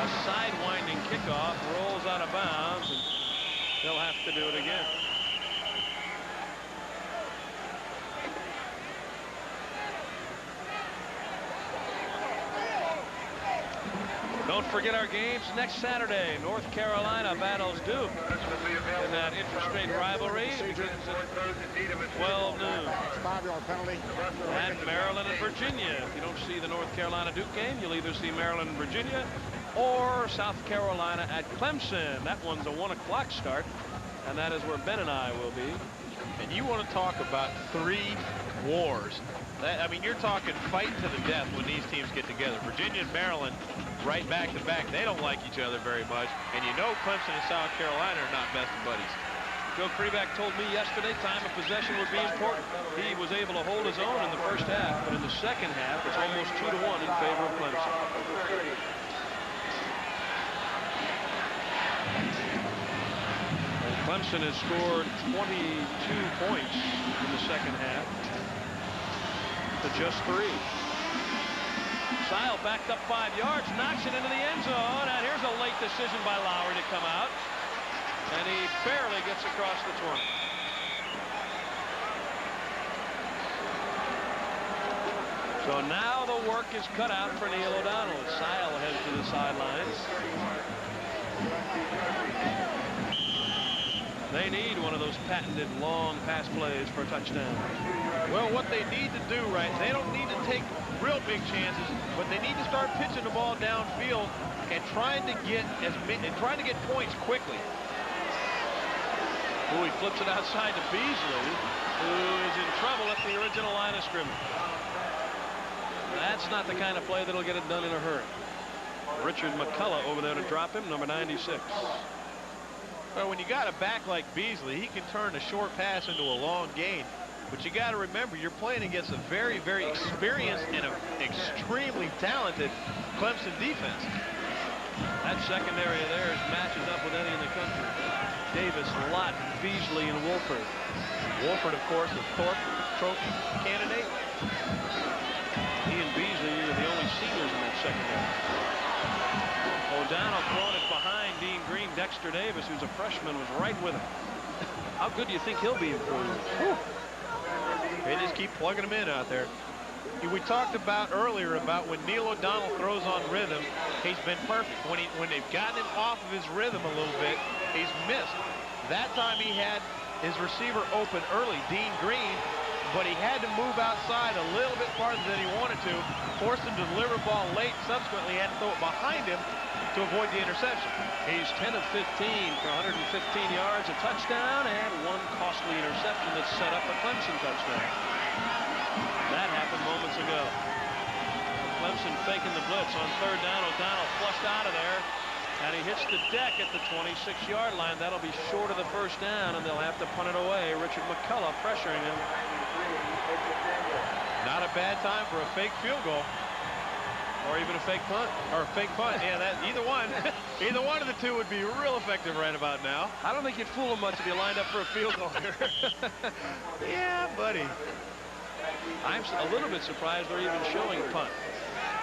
A sidewinding kickoff rolls out of bounds, and they'll have to do it again. Don't forget our games next Saturday. North Carolina battles Duke in that interstate rivalry. It begins at 12 noon. 5-yard penalty. And Maryland and Virginia. If you don't see the North Carolina Duke game, you'll either see Maryland and Virginia or South Carolina at Clemson. That one's a 1 o'clock start, and that is where Ben and I will be. And you want to talk about 3 wars. I mean, you're talking fight to the death when these teams get together. Virginia and Maryland right back to back. They don't like each other very much. And you know Clemson and South Carolina are not best of buddies. Joe Kreback told me yesterday time of possession would be important. He was able to hold his own in the first half, but in the second half, it's almost 2-1 in favor of Clemson. Clemson has scored 22 points in the second half to just 3. Sile backed up 5 yards, knocks it into the end zone, and here's a late decision by Lowry to come out, and he barely gets across the 20. So now the work is cut out for Neil O'Donnell. Sile heads to the sidelines. They need one of those patented long pass plays for a touchdown. Well, what they need to do, right, they don't need to take real big chances, but they need to start pitching the ball downfield and trying to get points quickly. Ooh, he flips it outside to Beasley, who is in trouble at the original line of scrimmage. That's not the kind of play that'll get it done in a hurry. Richard McCullough over there to drop him, number 96. Well, when you got a back like Beasley, he can turn a short pass into a long gain. But you got to remember, you're playing against a very, very experienced and extremely talented Clemson defense. That secondary of theirs matches up with any in the country. Davis, Lott, Beasley, and Wolford. Wolford, of course, the Thorpe Trophy candidate. He and Beasley are the only seniors in that secondary. O'Donnell throwing it behind Dean Green. Dexter Davis, who's a freshman, was right with him. How good do you think he'll be improved? They just keep plugging him in out there. We talked about earlier about when Neil O'Donnell throws on rhythm, he's been perfect. When they've gotten him off of his rhythm a little bit, he's missed. That time he had his receiver open early, Dean Green, but he had to move outside a little bit farther than he wanted to, forced him to deliver the ball late. Subsequently, he had to throw it behind him to avoid the interception. He's 10 of 15 for 115 yards, a touchdown, and 1 costly interception that set up a Clemson touchdown. That happened moments ago. Clemson faking the blitz on 3rd down. O'Donnell flushed out of there, and he hits the deck at the 26-yard line. That'll be short of the 1st down, and they'll have to punt it away. Richard McCullough pressuring him. Not a bad time for a fake field goal. Or even a fake punt. Or a fake punt. Yeah, either one. Either one of the two would be real effective right about now. I don't think you'd fool him much if you lined up for a field goal here. Yeah, buddy. I'm a little bit surprised they're even showing punt.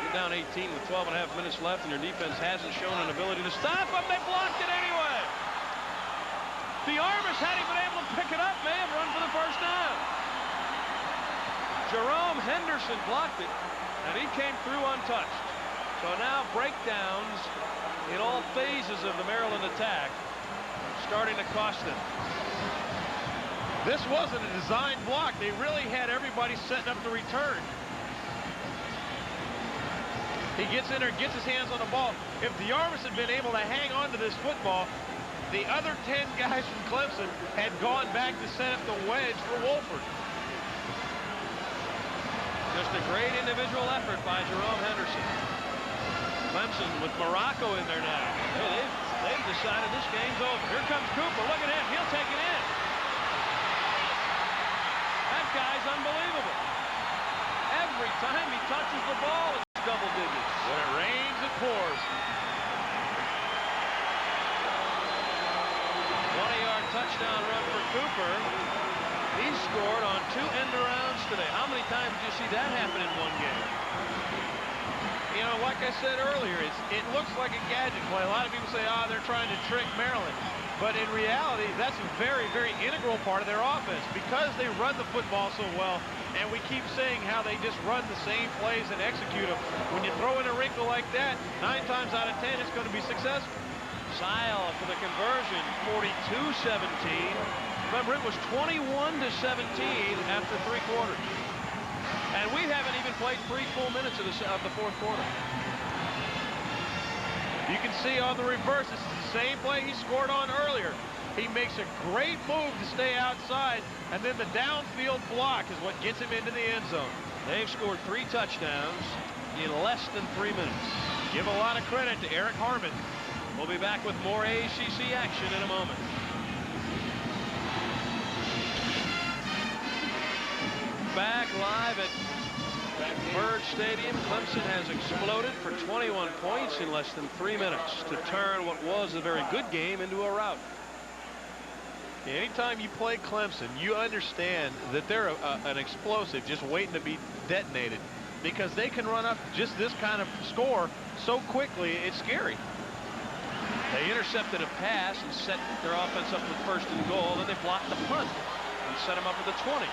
You're down 18 with 12 and a half minutes left, and your defense hasn't shown an ability to stop them. They blocked it anyway. The Armas, had he been able to pick it up, may have run for the 1st down. Jerome Henderson blocked it, and he came through untouched. So now breakdowns in all phases of the Maryland attack starting to cost them. This wasn't a design block. They really had everybody setting up the return. He gets in there, gets his hands on the ball. If the Armas had been able to hang on to this football, the other 10 guys from Clemson had gone back to set up the wedge for Wolford. Just a great individual effort by Jerome Henderson. Clemson with Morocco in there now. Hey, they've decided this game's over. Here comes Cooper. Look at him. He'll take it in. That guy's unbelievable. Every time he touches the ball, it's double digits. When it rains, it pours. 20-yard touchdown run for Cooper. He scored on 2 end-arounds today. How many times did you see that happen in one game? You know, like I said earlier, it looks like a gadget play. A lot of people say, they're trying to trick Maryland. But in reality, that's a very, very integral part of their offense because they run the football so well. And we keep saying how they just run the same plays and execute them. When you throw in a wrinkle like that, 9 times out of 10, it's going to be successful. Sile for the conversion, 42-17. Remember, it was 21-17 after 3 quarters. And we haven't even played 3 full minutes of the 4th quarter. You can see on the reverse, this is the same play he scored on earlier. He makes a great move to stay outside, and then the downfield block is what gets him into the end zone. They've scored 3 touchdowns in less than 3 minutes. Give a lot of credit to Eric Harmon. We'll be back with more ACC action in a moment. Back live at Bird Stadium. Clemson has exploded for 21 points in less than 3 minutes to turn what was a very good game into a rout. Anytime you play Clemson, you understand that they're an explosive just waiting to be detonated because they can run up just this kind of score so quickly, it's scary. They intercepted a pass and set their offense up with 1st and goal. Then they blocked the punt and set them up at the 20.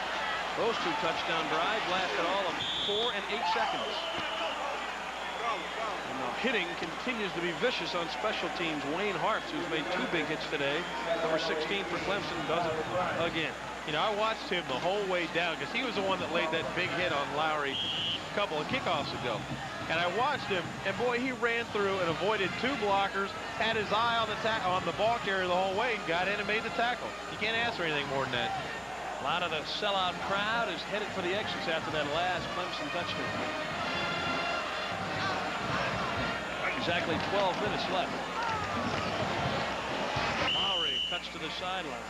Those 2 touchdown drives lasted all of 4 and 8 seconds. And the hitting continues to be vicious on special teams. Wayne Harps, who's made 2 big hits today, number 16 for Clemson, does it again. You know, I watched him the whole way down because he was the one that laid that big hit on Lowry a couple of kickoffs ago. And I watched him, and boy, he ran through and avoided 2 blockers, had his eye on the ball carrier the whole way, got in and made the tackle. You can't ask for anything more than that. A lot of the sellout crowd is headed for the exits after that last Clemson touchdown. Exactly 12 minutes left. Lowry cuts to the sideline.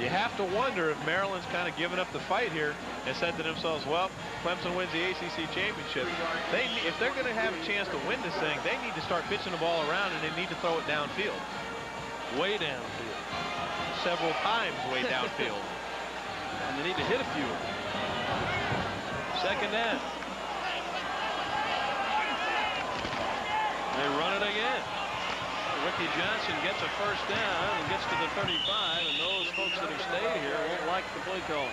You have to wonder if Maryland's kind of given up the fight here and said to themselves, well, Clemson wins the ACC championship. If they're going to have a chance to win this thing, they need to start pitching the ball around, and they need to throw it downfield. Way downfield. Several times way downfield. And they need to hit a few. 2nd down. They run it again. Ricky Johnson gets a 1st down and gets to the 35, and those folks that have stayed here won't like the play call.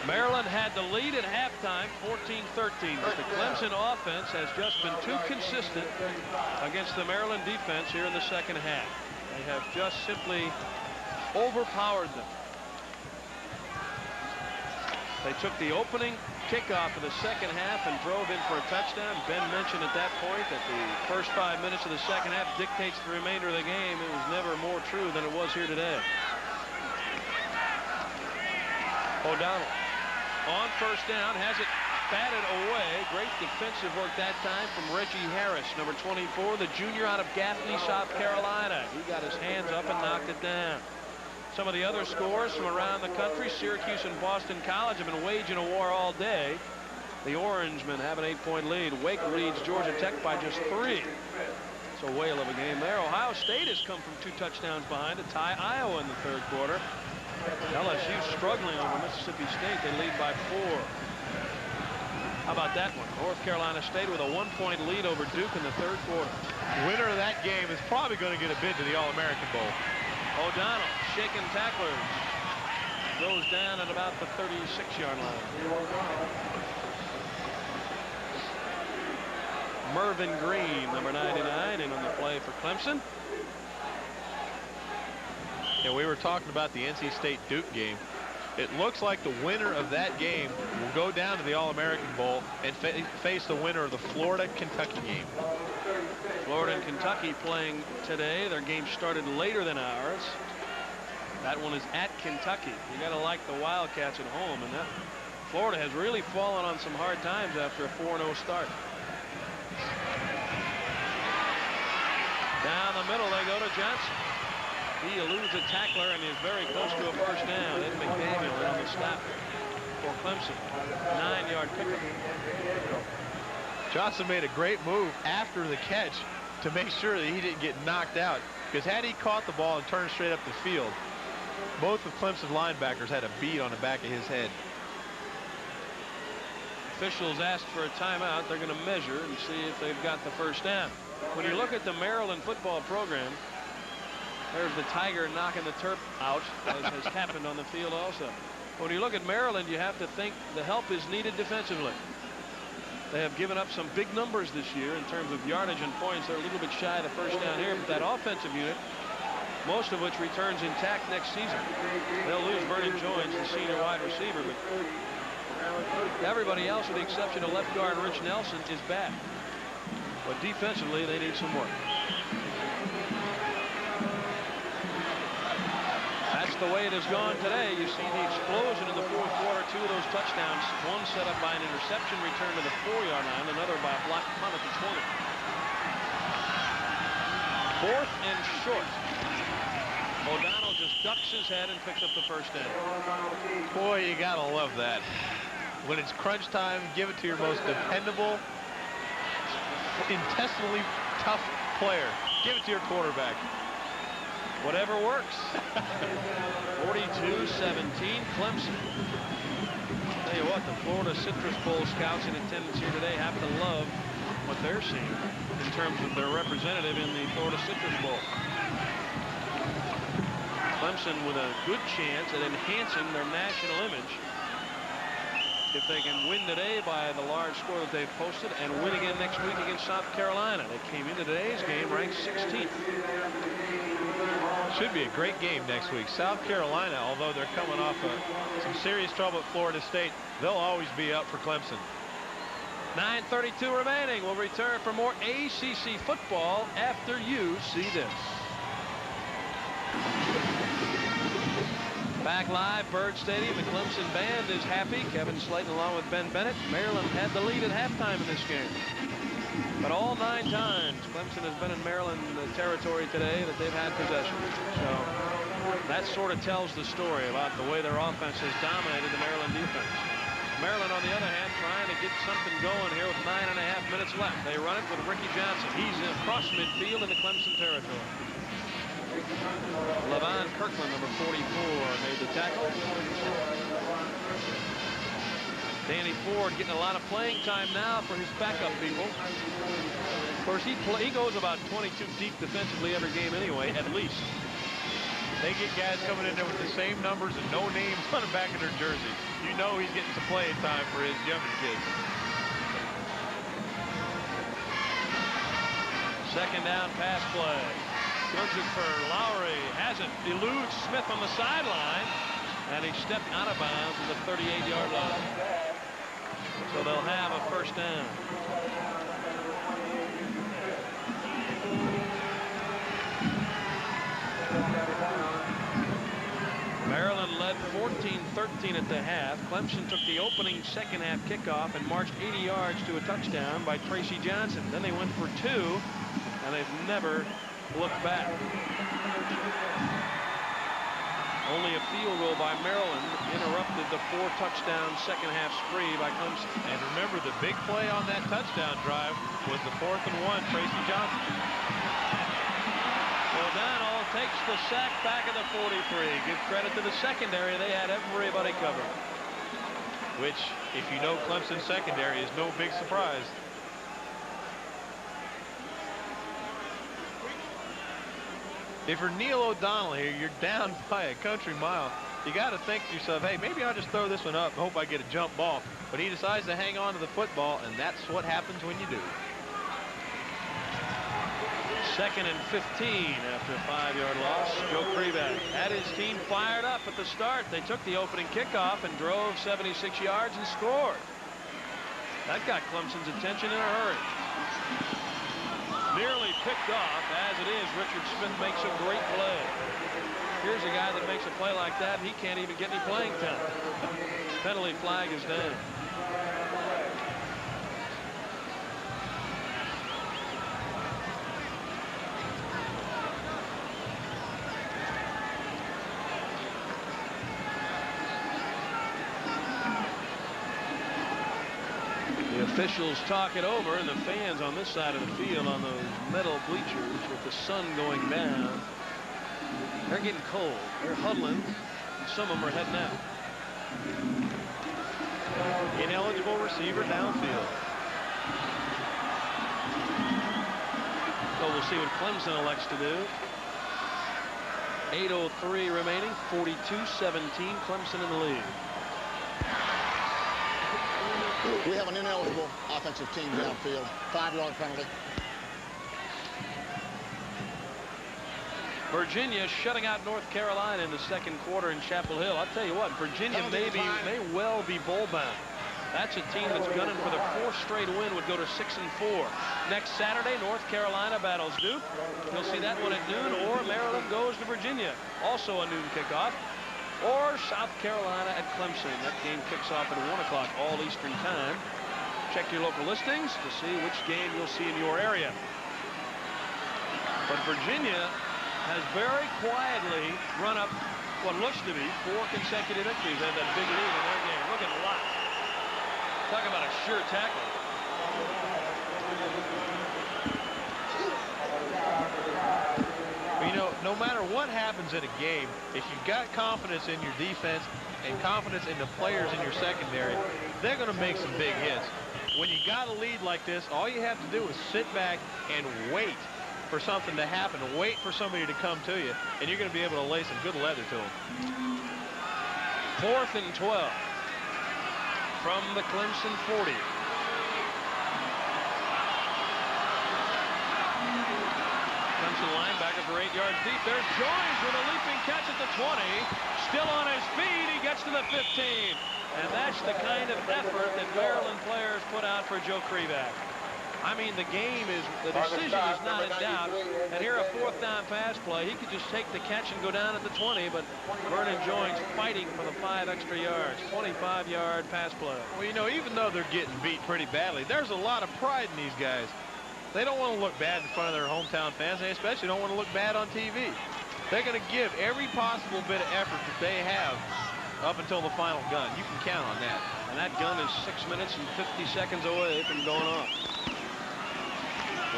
Maryland had the lead at halftime, 14-13, but the Clemson offense has just been too consistent against the Maryland defense here in the 2nd half. They have just simply overpowered them. They took the opening kickoff of the 2nd half and drove in for a touchdown. Ben mentioned at that point that the first 5 minutes of the 2nd half dictates the remainder of the game. It was never more true than it was here today. O'Donnell on 1st down, has it batted away. Great defensive work that time from Reggie Harris, number 24, the junior out of Gaffney, South Carolina. He got his hands up and knocked it down. Some of the other scores from around the country, Syracuse and Boston College have been waging a war all day. The Orangemen have an 8-point lead. Wake leads Georgia Tech by just 3. It's a whale of a game there. Ohio State has come from 2 touchdowns behind to tie Iowa in the 3rd quarter. LSU struggling over Mississippi State. They lead by 4. How about that one? North Carolina State with a 1-point lead over Duke in the 3rd quarter. Winner of that game is probably going to get a bid to the All-American Bowl. O'Donnell shaking tacklers. Goes down at about the 36-yard line. Mervyn Green, number 99, in on the play for Clemson. Yeah, we were talking about the NC State Duke game. It looks like the winner of that game will go down to the All-American Bowl and face the winner of the Florida-Kentucky game. Florida and Kentucky playing today. Their game started later than ours. That one is at Kentucky. You got to like the Wildcats at home, and that Florida has really fallen on some hard times after a 4-0 start. Down the middle they go to Johnson. He eludes a tackler and is very close to a first down. Ed McDaniel in on the stop for Clemson. 9-yard pickup. Johnson made a great move after the catch to make sure that he didn't get knocked out, because had he caught the ball and turned straight up the field, both of Clemson linebackers had a bead on the back of his head. Officials asked for a timeout. They're going to measure and see if they've got the first down. When you look at the Maryland football program, there's the Tiger knocking the turf out, as has happened on the field also. When you look at Maryland, you have to think the help is needed defensively. They have given up some big numbers this year in terms of yardage and points. They're a little bit shy of the first down here, but that offensive unit, most of which returns intact next season. They'll lose Vernon Jones, the senior wide receiver, but everybody else, with the exception of left guard Rich Nelson, is back. But defensively, they need some work. That's the way it has gone today. You see the explosion in the fourth quarter. 2 of those touchdowns, one set up by an interception return to the 4-yard line, another by a blocked punt at the 20. 4th and short. O'Donnell just ducks his head and picks up the first down. Boy, you gotta love that. When it's crunch time, give it to your most dependable, intestinally tough player. Give it to your quarterback. Whatever works. 42-17 Clemson. Tell you what, the Florida Citrus Bowl scouts in attendance here today have to love what they're seeing in terms of their representative in the Florida Citrus Bowl. Clemson with a good chance at enhancing their national image if they can win today by the large score that they've posted and win again next week against South Carolina. They came into today's game ranked 16th. Should be a great game next week. South Carolina, although they're coming off some serious trouble at Florida State, they'll always be up for Clemson. 9:32 remaining. We'll return for more ACC football after you see this. Back live, Bird Stadium. The Clemson band is happy. Kevin Slayton along with Ben Bennett. Maryland had the lead at halftime in this game. But all 9 times Clemson has been in Maryland territory today that they've had possession. So that sort of tells the story about the way their offense has dominated the Maryland defense. Maryland, on the other hand, trying to get something going here with 9.5 minutes left. They run it with Ricky Johnson. He's across midfield in the Clemson territory. Levon Kirkland, number 44, made the tackle. Danny Ford getting a lot of playing time now for his backup people. Of course, he goes about 22 deep defensively every game anyway, at least. They get guys coming in there with the same numbers and no names on the back of their jersey. You know he's getting some playing time for his younger kids. Second down pass play. Goes it for Lowry. Has it. Eludes Smith on the sideline. And he stepped out of bounds at the 38-yard line. So they'll have a first down. Maryland led 14-13 at the half. Clemson took the opening second half kickoff and marched 80 yards to a touchdown by Tracy Johnson. Then they went for 2, and they've never looked back. Only a field goal by Maryland interrupted the 4-touchdown second half spree by Clemson. And remember, the big play on that touchdown drive was the 4th and 1, Tracy Johnson. O'Donnell takes the sack back at the 43. Give credit to the secondary. They had everybody covered. Which, if you know Clemson's secondary, is no big surprise. If you're Neil O'Donnell here, you're down by a country mile. You got to think to yourself, hey, maybe I'll just throw this one up and hope I get a jump ball. But he decides to hang on to the football, and that's what happens when you do. 2nd and 15 after a 5-yard loss. Joe Kreback had his team fired up at the start. They took the opening kickoff and drove 76 yards and scored. That got Clemson's attention in a hurry. Nearly picked off. As it is, Richard Smith makes a great play. Here's a guy that makes a play like that, and he can't even get any playing time. Penalty flag is down. The officials talk it over, and the fans on this side of the field on those metal bleachers with the sun going down, they're getting cold. They're huddling. Some of them are heading out. Ineligible receiver downfield. So we'll see what Clemson elects to do. 8:03 remaining. 42-17. Clemson in the lead. We have an ineligible offensive team downfield. 5-yard penalty. Virginia shutting out North Carolina in the second quarter in Chapel Hill. I'll tell you what, Virginia may well be bowl bound. That's a team that's gunning for their 4th straight win, would go to 6-4. Next Saturday, North Carolina battles Duke. You'll see that one at noon, or Maryland goes to Virginia. Also a noon kickoff. Or South Carolina at Clemson. That game kicks off at 1 o'clock all Eastern time. Check your local listings to see which game you'll see in your area. But Virginia has very quietly run up what looks to be 4 consecutive victories. They had that big lead in their game. Look at Lott. Talk about a sure tackle. You know, no matter what happens in a game, if you've got confidence in your defense and confidence in the players in your secondary, they're going to make some big hits. When you got a lead like this, all you have to do is sit back and wait for something to happen, wait for somebody to come to you, and you're going to be able to lay some good leather to them. 4th and 12 from the Clemson 40. Clemson linebacker for 8 yards deep. There's Jones with a leaping catch at the 20. Still on his feet. He gets to the 15. And that's the kind of effort that Maryland players put out for Joe Kreback. I mean, the decision is not in doubt. And here a 4th down pass play. He could just take the catch and go down at the 20, but Vernon Jones fighting for the 5 extra yards. 25-yard pass play. Well, you know, even though they're getting beat pretty badly, there's a lot of pride in these guys. They don't want to look bad in front of their hometown fans. They especially don't want to look bad on TV. They're going to give every possible bit of effort that they have up until the final gun. You can count on that. And that gun is 6 minutes and 50 seconds away from going off.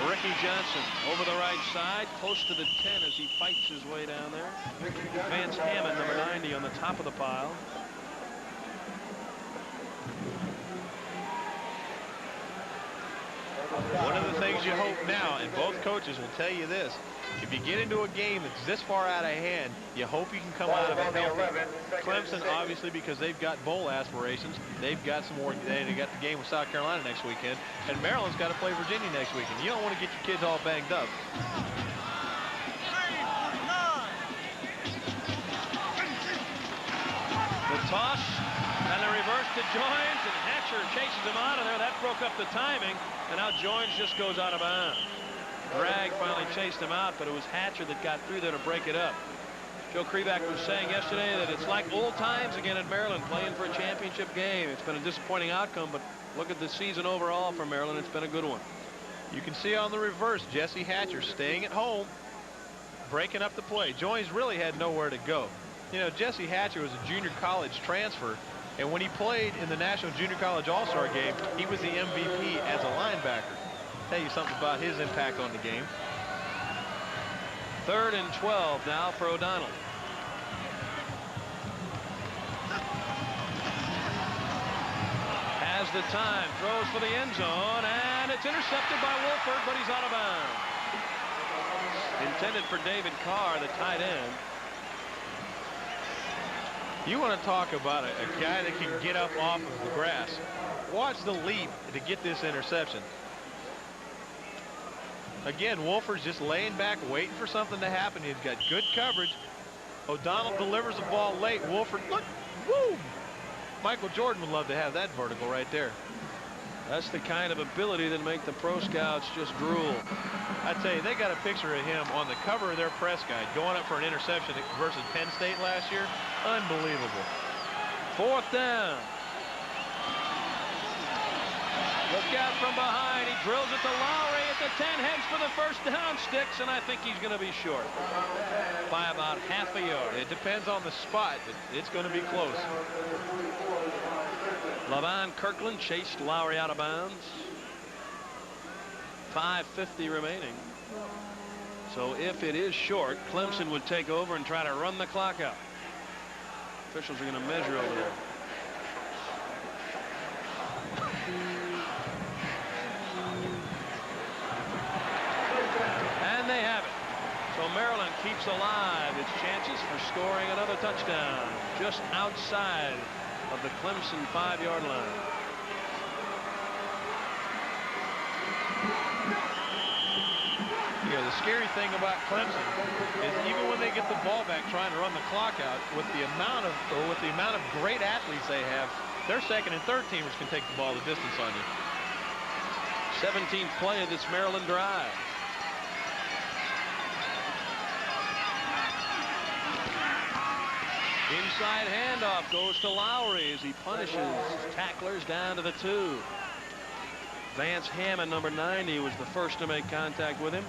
Ricky Johnson over the right side, close to the 10 as he fights his way down there. Vance Hammond, number 90, on the top of the pile. One of the things you hope now, and both coaches will tell you this, if you get into a game that's this far out of hand, you hope you can come out of it healthy. Clemson, obviously, because they've got bowl aspirations, they've got some more. They got the game with South Carolina next weekend, and Maryland's got to play Virginia next weekend. You don't want to get your kids all banged up. The toss and the reverse to Joins, and Hatcher chases him out of there. That broke up the timing, and now Joins just goes out of bounds. Bragg finally chased him out, but it was Hatcher that got through there to break it up. Joe Kreback was saying yesterday that it's like old times again at Maryland, playing for a championship game. It's been a disappointing outcome, but look at the season overall for Maryland. It's been a good one. You can see on the reverse, Jesse Hatcher staying at home, breaking up the play. Joins really had nowhere to go. You know, Jesse Hatcher was a junior college transfer, and when he played in the National Junior College All-Star game, he was the MVP as a linebacker. Tell you something about his impact on the game. 3rd and 12 now for O'Donnell. Has the time, throws for the end zone, and it's intercepted by Wolford, but he's out of bounds. Intended for David Carr, the tight end. You want to talk about a guy that can get up off of the grass. Watch the leap to get this interception. Again, Wolford's just laying back, waiting for something to happen. He's got good coverage. O'Donnell delivers the ball late. Wolford, look, woo! Michael Jordan would love to have that vertical right there. That's the kind of ability that make the pro scouts just drool. I tell you, they got a picture of him on the cover of their press guide going up for an interception versus Penn State last year. Unbelievable. 4th down. Look out from behind. He drills it to Lowry at the 10, heads for the first down, sticks, and I think he's going to be short by about half a yard. It depends on the spot, but it's going to be close. Lavon Kirkland chased Lowry out of bounds. 5:50 remaining. So if it is short, Clemson would take over and try to run the clock out. Officials are going to measure over there. And they have it. So Maryland keeps alive its chances for scoring another touchdown just outside of the Clemson 5-yard line. You know, the scary thing about Clemson is even when they get the ball back trying to run the clock out, with the amount of great athletes they have, their second and third teamers can take the ball the distance on you. 17th play of this Maryland drive. Inside handoff goes to Lowry as he punishes tacklers down to the 2. Vance Hammond, number 90, was the first to make contact with him.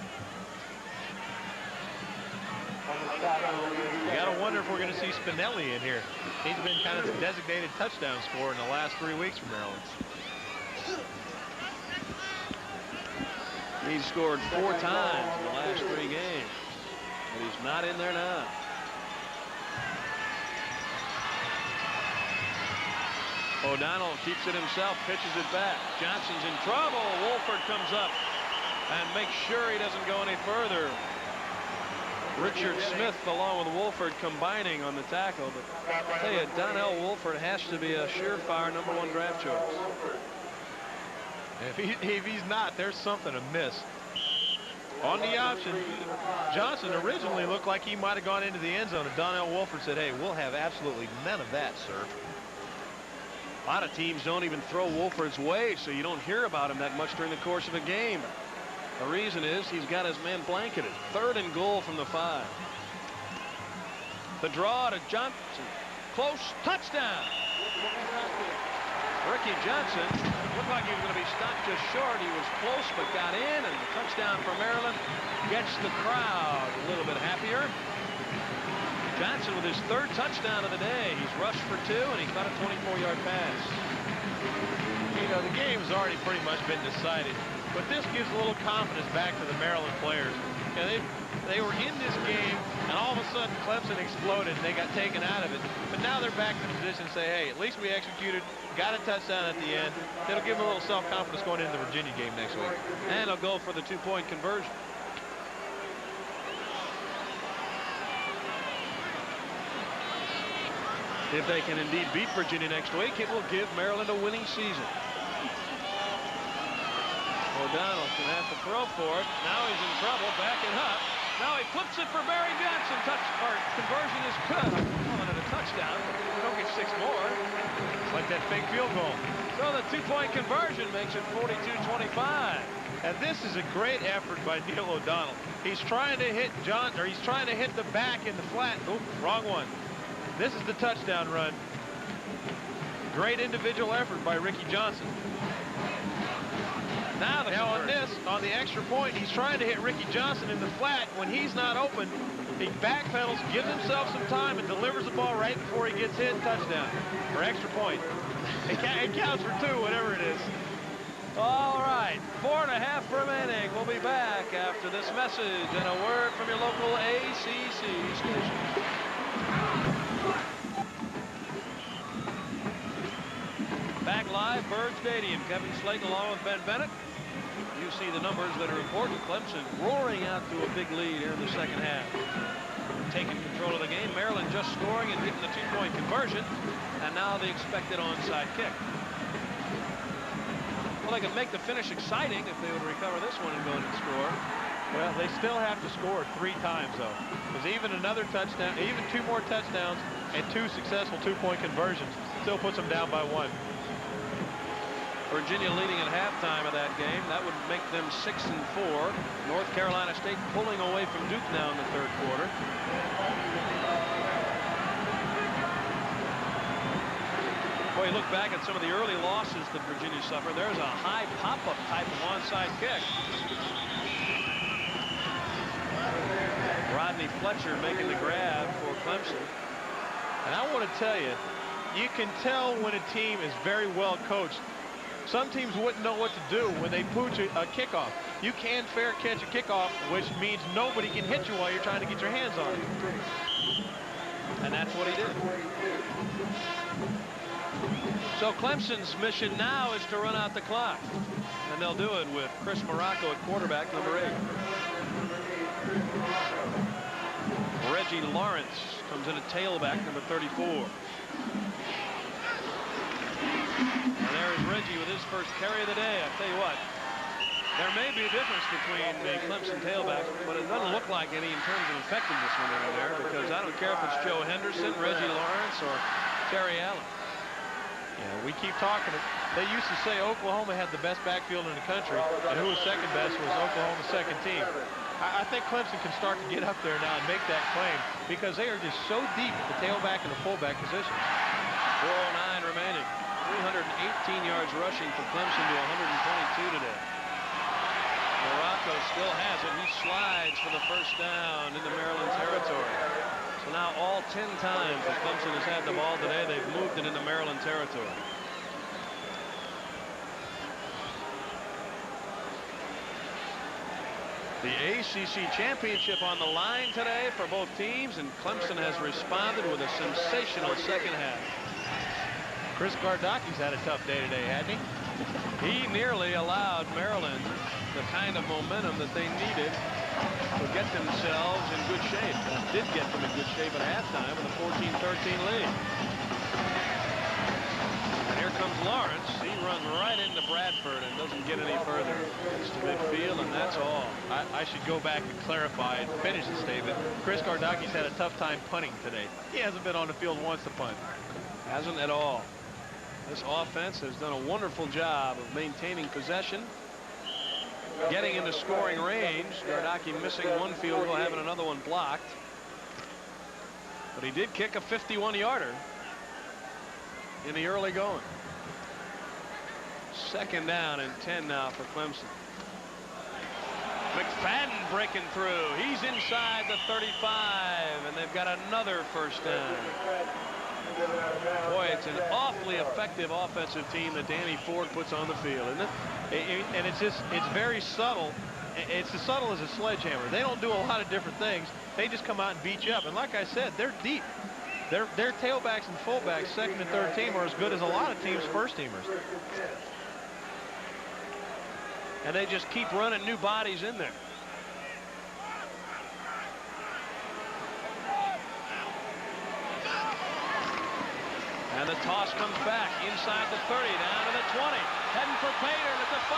You got to wonder if we're going to see Spinelli in here. He's been kind of the designated touchdown scorer in the last 3 weeks for Maryland. He's scored 4 times in the last 3 games, but he's not in there now. O'Donnell keeps it himself, pitches it back. Johnson's in trouble. Wolford comes up and makes sure he doesn't go any further. Richard Smith along with Wolford combining on the tackle. But I'll tell you, Donnell Wolford has to be a surefire #1 draft choice. If he's not, there's something amiss. On the option, Johnson originally looked like he might have gone into the end zone, and Donnell Wolford said, hey, we'll have absolutely none of that, sir. A lot of teams don't even throw Wolford's way, so you don't hear about him that much during the course of a game. The reason is he's got his man blanketed. 3rd and goal from the 5. The draw to Johnson. Close. Touchdown. Ricky Johnson looked like he was going to be stopped just short. He was close but got in, and the touchdown for Maryland gets the crowd a little bit happier. Johnson with his 3rd touchdown of the day. He's rushed for 2, and he caught a 24-yard pass. You know, the game's already pretty much been decided, but this gives a little confidence back to the Maryland players. You know, they were in this game, and all of a sudden Clemson exploded, and they got taken out of it. But now they're back in the position to say, hey, at least we executed, got a touchdown at the end. It'll give them a little self-confidence going into the Virginia game next week. And they'll go for the 2-point conversion. If they can indeed beat Virginia next week, it will give Maryland a winning season. O'Donnell can have to throw for it. Now he's in trouble, backing up. Now he flips it for Barry Johnson. Conversion is good. I'm calling it a touchdown. We don't get 6 more. It's like that fake field goal. So the 2-point conversion makes it 42-25. And this is a great effort by Neil O'Donnell. He's trying to hit he's trying to hit the back in the flat. Oh, wrong one. This is the touchdown run. Great individual effort by Ricky Johnson. Now on the extra point, he's trying to hit Ricky Johnson in the flat. When he's not open, he backpedals, gives himself some time, and delivers the ball right before he gets hit. Touchdown for extra point. It counts for 2, whatever it is. All right, 4.5 remaining. We'll be back after this message and a word from your local ACC station. Back live, Bird Stadium. Kevin Slayton along with Ben Bennett. You see the numbers that are important. Clemson roaring out to a big lead here in the second half. Taking control of the game. Maryland just scoring and getting the 2-point conversion. And now the expected onside kick. Well, they could make the finish exciting if they would recover this one and go and score. Well, they still have to score 3 times, though, because even another touchdown, even 2 more touchdowns and 2 successful 2-point conversions still puts them down by 1. Virginia leading at halftime of that game. That would make them 6-4. North Carolina State pulling away from Duke now in the 3rd quarter. Boy, you look back at some of the early losses that Virginia suffered. There's a high pop-up type of onside kick. Rodney Fletcher making the grab for Clemson. And I want to tell you, you can tell when a team is very well coached. Some teams wouldn't know what to do when they pooch a kickoff. You can fair catch a kickoff, which means nobody can hit you while you're trying to get your hands on it. And that's what he did. So Clemson's mission now is to run out the clock. And they'll do it with Chris Morocco at quarterback, number 8. Reggie Lawrence comes in at tailback, number 34. And there is Reggie with his first carry of the day. I tell you what, there may be a difference between the Clemson tailbacks, but it doesn't look like any in terms of effectiveness when they're in there, because I don't care if it's Joe Henderson, Reggie Lawrence, or Terry Allen. Yeah, we keep talking. They used to say Oklahoma had the best backfield in the country, and who was second best was Oklahoma's second team. I think Clemson can start to get up there now and make that claim, because they are just so deep at the tailback and the fullback positions. 4:09 remaining. 318 yards rushing for Clemson to 122 today. Morocco still has it. He slides for the first down into Maryland territory. So now all 10 times that Clemson has had the ball today, they've moved it into Maryland territory. The ACC championship on the line today for both teams, and Clemson has responded with a sensational second half. Chris Gardocki's had a tough day today, hadn't he? He nearly allowed Maryland the kind of momentum that they needed to get themselves in good shape. Did get them in good shape at halftime with a 14-13 lead. And here comes Lawrence. He runs right into Bradford and doesn't get any further. It's to midfield, and that's all. I should go back and clarify and finish the statement. Chris Gardocki's had a tough time punting today. He hasn't been on the field once to punt. Hasn't at all. This offense has done a wonderful job of maintaining possession, getting into scoring range. Gardocki missing one field goal, having another one blocked. But he did kick a 51-yarder in the early going. 2nd down and 10 now for Clemson. McFadden breaking through. He's inside the 35, and they've got another first down. Boy, it's an awfully effective offensive team that Danny Ford puts on the field, isn't it? And it's very subtle. It's as subtle as a sledgehammer. They don't do a lot of different things. They just come out and beat you up. And like I said, they're deep. Their tailbacks and fullbacks, 2nd and 3rd team, are as good as a lot of teams' first teamers. And they just keep running new bodies in there. And the toss comes back inside the 30, down to the 20. Heading for Pater at the 5.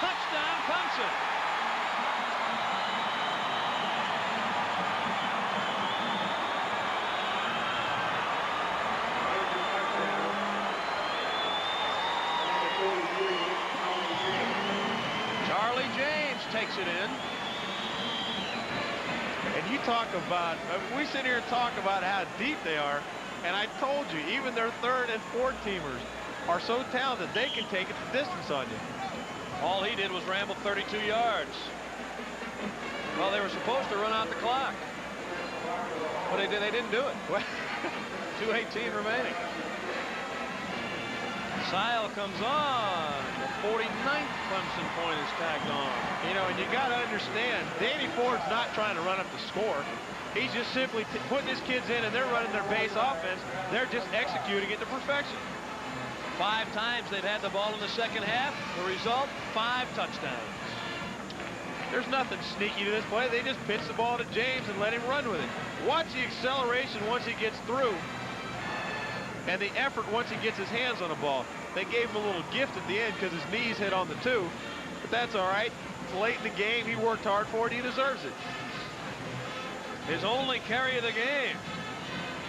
Touchdown, Clemson. Charlie James takes it in. And you talk about, we sit here and talk about how deep they are. And I told you, even their 3rd and 4th teamers are so talented they can take it the distance on you. All he did was ramble 32 yards. Well, they were supposed to run out the clock. But they didn't do it. 2:18 remaining. Sile comes on. The 49th Clemson point is tagged on. You know, and you got to understand, Danny Ford's not trying to run up the score. He's just simply putting his kids in, and they're running their base offense. They're just executing it to perfection. 5 times they've had the ball in the second half. The result, 5 touchdowns. There's nothing sneaky to this play. They just pitch the ball to James and let him run with it. Watch the acceleration once he gets through, and the effort once he gets his hands on the ball. They gave him a little gift at the end because his knees hit on the 2. But that's all right. It's late in the game. He worked hard for it. He deserves it. His only carry of the game.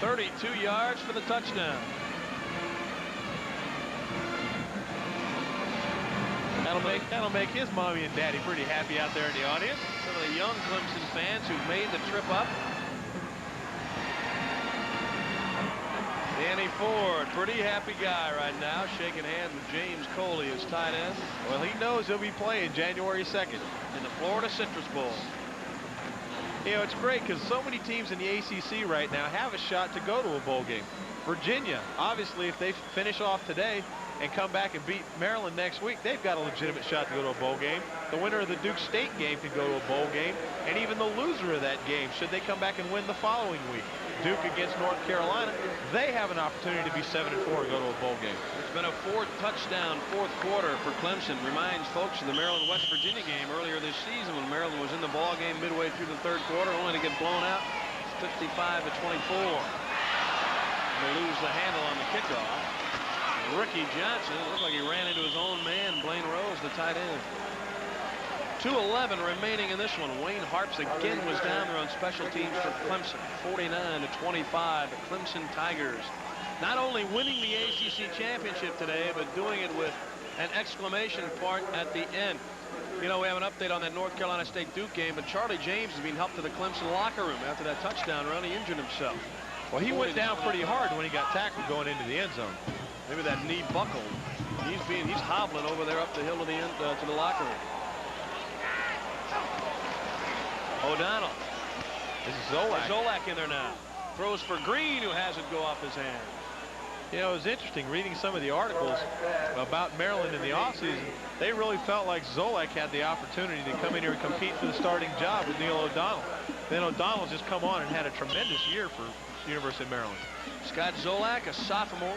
32 yards for the touchdown. That'll make his mommy and daddy pretty happy out there in the audience. Some of the young Clemson fans who've made the trip up. Danny Ford, pretty happy guy right now, shaking hands with James Coley, his tight end. Well, he knows he'll be playing January 2nd in the Florida Citrus Bowl. You know, it's great because so many teams in the ACC right now have a shot to go to a bowl game. Virginia, obviously, if they finish off today and come back and beat Maryland next week, they've got a legitimate shot to go to a bowl game. The winner of the Duke State game can go to a bowl game, and even the loser of that game, should they come back and win the following week, Duke against North Carolina, they have an opportunity to be 7-4 and go to a bowl game. It's been a 4-touchdown fourth quarter for Clemson. Reminds folks of the Maryland-West Virginia game earlier this season when Maryland was in the ball game midway through the third quarter, only to get blown out 55-24. They lose the handle on the kickoff. Ricky Johnson, it looked like he ran into his own man, Blaine Rose, the tight end. 2:11 remaining in this one. Wayne Harps again was down there on special teams for Clemson. 49-25, the Clemson Tigers. Not only winning the ACC championship today, but doing it with an exclamation point at the end. You know, we have an update on that North Carolina State Duke game, but Charlie James is being helped to the Clemson locker room after that touchdown run. He injured himself. Well, he went down pretty hard when he got tackled going into the end zone. Maybe that knee buckled. He's hobbling over there up the hill to the end to the locker room. O'Donnell. This is Zolak. Zolak in there now. Throws for Green, who has it go off his hand. You know, it was interesting reading some of the articles about Maryland in the offseason. They really felt like Zolak had the opportunity to come in here and compete for the starting job with Neil O'Donnell. Then O'Donnell's just come on and had a tremendous year for the University of Maryland. Scott Zolak, a sophomore,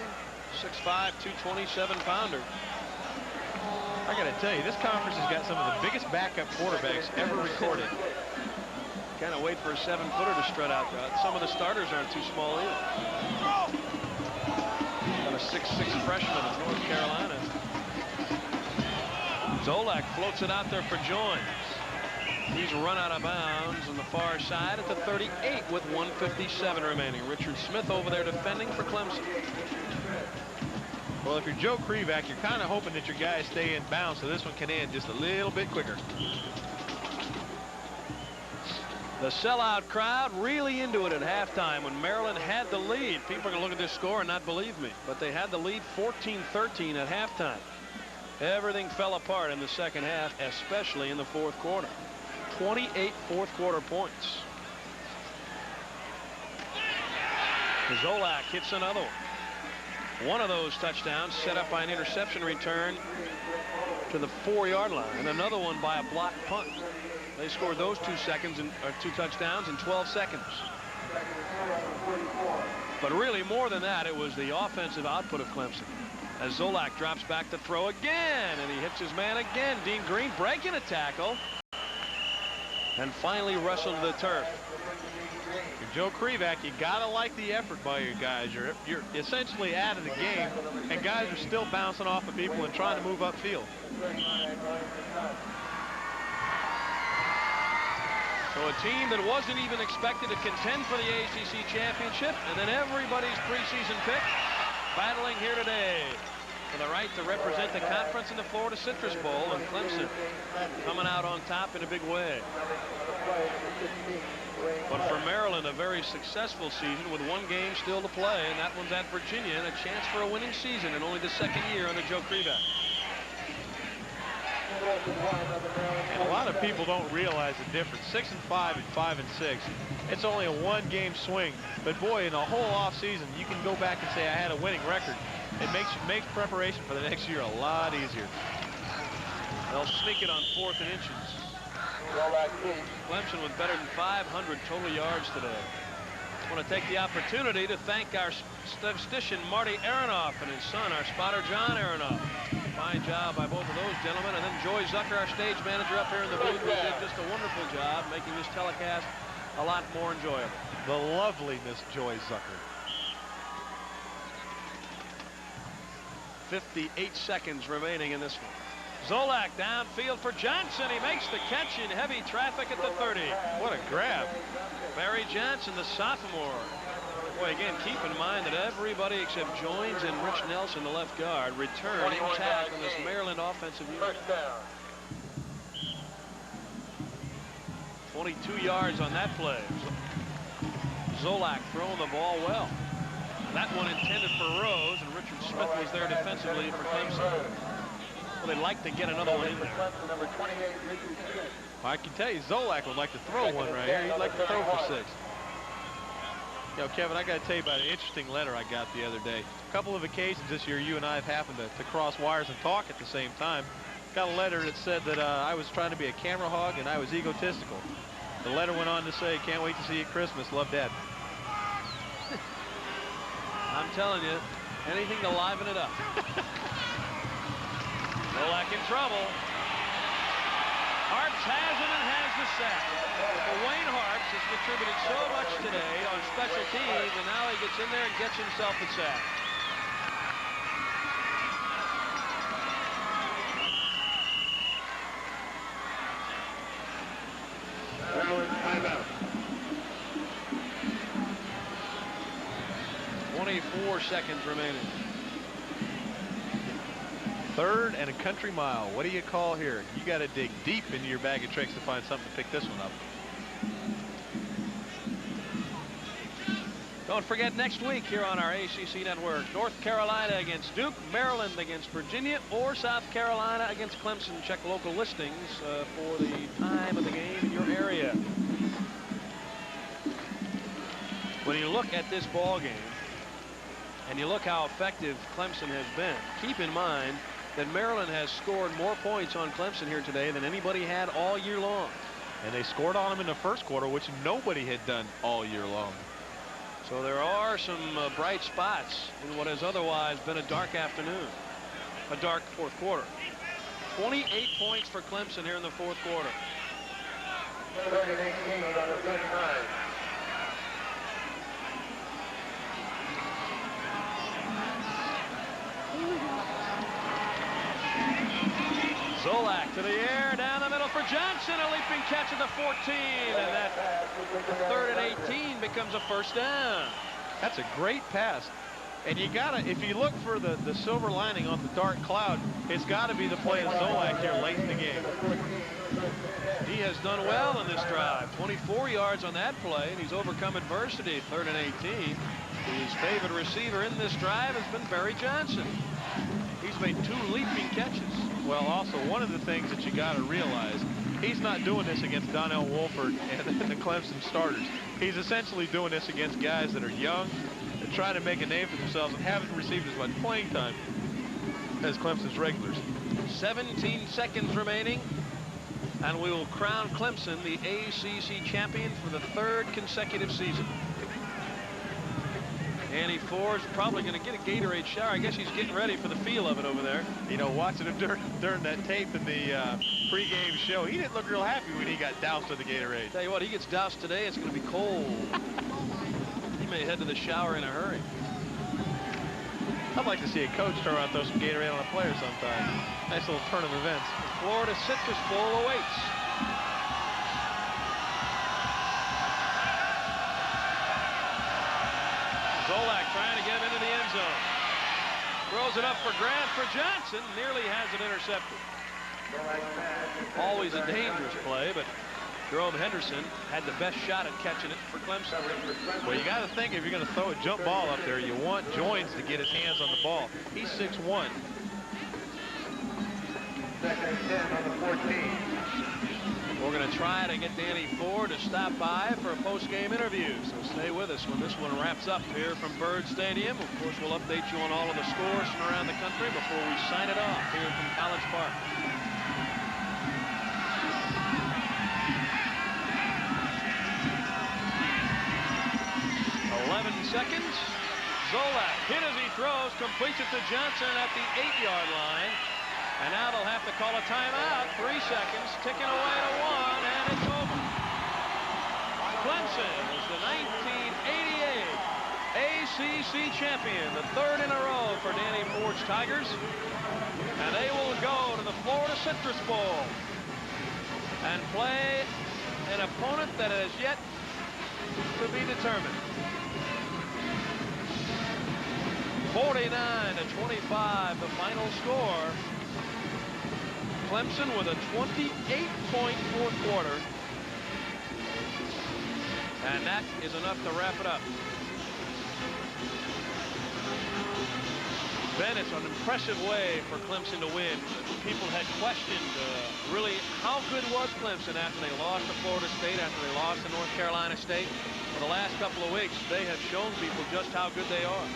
6'5", 227-pounder. I got to tell you, this conference has got some of the biggest backup quarterbacks ever recorded. Kind of wait for a 7-footer to strut out there. Some of the starters aren't too small either. Got a 6'6" freshman of North Carolina. Zolak floats it out there for Joins. He's run out of bounds on the far side at the 38 with 1:57 remaining. Richard Smith over there defending for Clemson. Well, if you're Joe Krivak, you're kind of hoping that your guys stay in bounds so this one can end just a little bit quicker. The sellout crowd really into it at halftime when Maryland had the lead. People are going to look at this score and not believe me, but they had the lead 14-13 at halftime. Everything fell apart in the second half, especially in the fourth quarter. 28 fourth quarter points. Zolak hits another one. One of those touchdowns set up by an interception return to the 4-yard line, and another one by a blocked punt. They scored those two touchdowns in 12 seconds. But really, more than that, it was the offensive output of Clemson. As Zolak drops back to throw again, and he hits his man again. Dean Green breaking a tackle, and finally wrestled to the turf. Joe Krivak, you gotta like the effort by your guys. You're essentially out of the game, and guys are still bouncing off of people and trying to move upfield. So a team that wasn't even expected to contend for the ACC championship, and then everybody's preseason pick battling here today for the right to represent the conference in the Florida Citrus Bowl, and Clemson coming out on top in a big way. But for Maryland, a very successful season with one game still to play, and that one's at Virginia, and a chance for a winning season in only the second year under Joe Krivak. And a lot of people don't realize the difference. 6-5 and 5-6. It's only a one-game swing. But boy, in a whole offseason, you can go back and say I had a winning record. It makes preparation for the next year a lot easier. They'll sneak it on 4th and inches. Clemson with better than 500 total yards today. I want to take the opportunity to thank our statistician Marty Aronoff and his son, our spotter John Aronoff. Fine job by both of those gentlemen. And then Joy Zucker, our stage manager up here in the booth, who did just a wonderful job making this telecast a lot more enjoyable. The lovely Miss Joy Zucker. 58 seconds remaining in this one. Zolak downfield for Johnson. He makes the catch in heavy traffic at the 30. What a grab. Barry Johnson, the sophomore. Boy, again, keep in mind that everybody except Joins and Rich Nelson, the left guard, return intact on this Maryland offensive unit. 22 yards on that play. Zolak throwing the ball well. That one intended for Rose, and Richard Smith was there defensively for Clemson. Well, they'd like to get another one in there. I can tell you, Zolak would like to throw one right here. He'd like to throw for 6. You know, Kevin, I got to tell you about an interesting letter I got the other day. A couple of occasions this year, you and I have happened to cross wires and talk at the same time. Got a letter that said that I was trying to be a camera hog and I was egotistical. The letter went on to say, "Can't wait to see you at Christmas. Love, Dad." I'm telling you, anything to liven it up. Zolak in trouble. Harps has him and has the sack. But Wayne Harps has contributed so much today on special teams, and now he gets in there and gets himself the sack. Timeout. 24 seconds remaining. 3rd and a country mile. What do you call here? You got to dig deep into your bag of tricks to find something to pick this one up. Don't forget, next week here on our ACC network, North Carolina against Duke, Maryland against Virginia, or South Carolina against Clemson. Check local listings for the time of the game in your area. When you look at this ball game and you look how effective Clemson has been, keep in mind that Maryland has scored more points on Clemson here today than anybody had all year long. And they scored on them in the first quarter, which nobody had done all year long. So there are some bright spots in what has otherwise been a dark afternoon, a dark fourth quarter. 28 points for Clemson here in the fourth quarter. Zolak to the air, down the middle for Johnson, a leaping catch at the 14, and that 3rd and 18 becomes a first down. That's a great pass. And you gotta, if you look for the silver lining on the dark cloud, it's gotta be the play of Zolak here late in the game. He has done well in this drive. 24 yards on that play, and he's overcome adversity. 3rd and 18. His favorite receiver in this drive has been Barry Johnson. He's made 2 leaping catches. Well, also, one of the things that you got to realize, he's not doing this against Donnell Wolford and the Clemson starters. He's essentially doing this against guys that are young and trying to make a name for themselves and haven't received as much playing time as Clemson's regulars. 17 seconds remaining, and we will crown Clemson the ACC champion for the 3rd consecutive season. Danny Ford's probably going to get a Gatorade shower. I guess he's getting ready for the feel of it over there. You know, watching him during that tape in the pregame show, he didn't look real happy when he got doused with the Gatorade. Tell you what, he gets doused today, it's going to be cold. He may head to the shower in a hurry. I'd like to see a coach turn around and throw some Gatorade on a player sometime. Nice little turn of events. The Florida Citrus Bowl awaits. Zolak trying to get him into the end zone. Throws it up for Grant for Johnson. Nearly has it intercepted. Always a dangerous play, but Jerome Henderson had the best shot at catching it for Clemson. Well, you got to think if you're going to throw a jump ball up there, you want Joins to get his hands on the ball. He's 6'1". Second and 10 on the 14. We're going to try to get Danny Ford to stop by for a post-game interview. So stay with us when this one wraps up here from Byrd Stadium. Of course, we'll update you on all of the scores from around the country before we sign it off here from College Park. 11 seconds. Zolak hit as he throws, completes it to Johnson at the 8-yard line. And now they'll have to call a timeout. 3 seconds, ticking away to 1, and it's over. Clemson is the 1988 ACC champion, the third in a row for Danny Ford's Tigers. And they will go to the Florida Citrus Bowl and play an opponent that is yet to be determined. 49-25, the final score. Clemson with a 28-point fourth quarter. And that is enough to wrap it up. Ben, it's an impressive way for Clemson to win. People had questioned really how good was Clemson after they lost to Florida State, after they lost to North Carolina State. For the last couple of weeks, they have shown people just how good they are.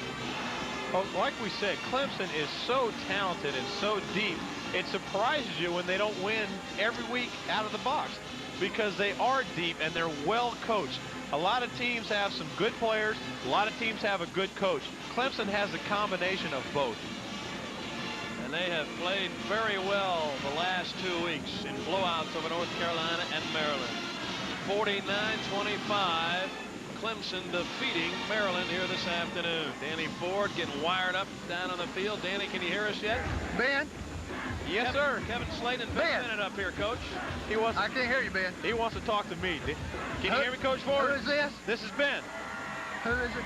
Well, like we said, Clemson is so talented and so deep, it surprises you when they don't win every week out of the box, because they are deep and they're well coached. A lot of teams have some good players. A lot of teams have a good coach. Clemson has a combination of both. And they have played very well the last 2 weeks in blowouts over North Carolina and Maryland. 49-25. Clemson defeating Maryland here this afternoon. Danny Ford getting wired up down on the field. Danny, can you hear us yet? Ben? Yes, sir. Kevin Slayton and Ben Bennett up here, Coach. I can't hear you, Ben. He wants to talk to me. Can you hear me, Coach Ford? Who is this? This is Ben. Who is it?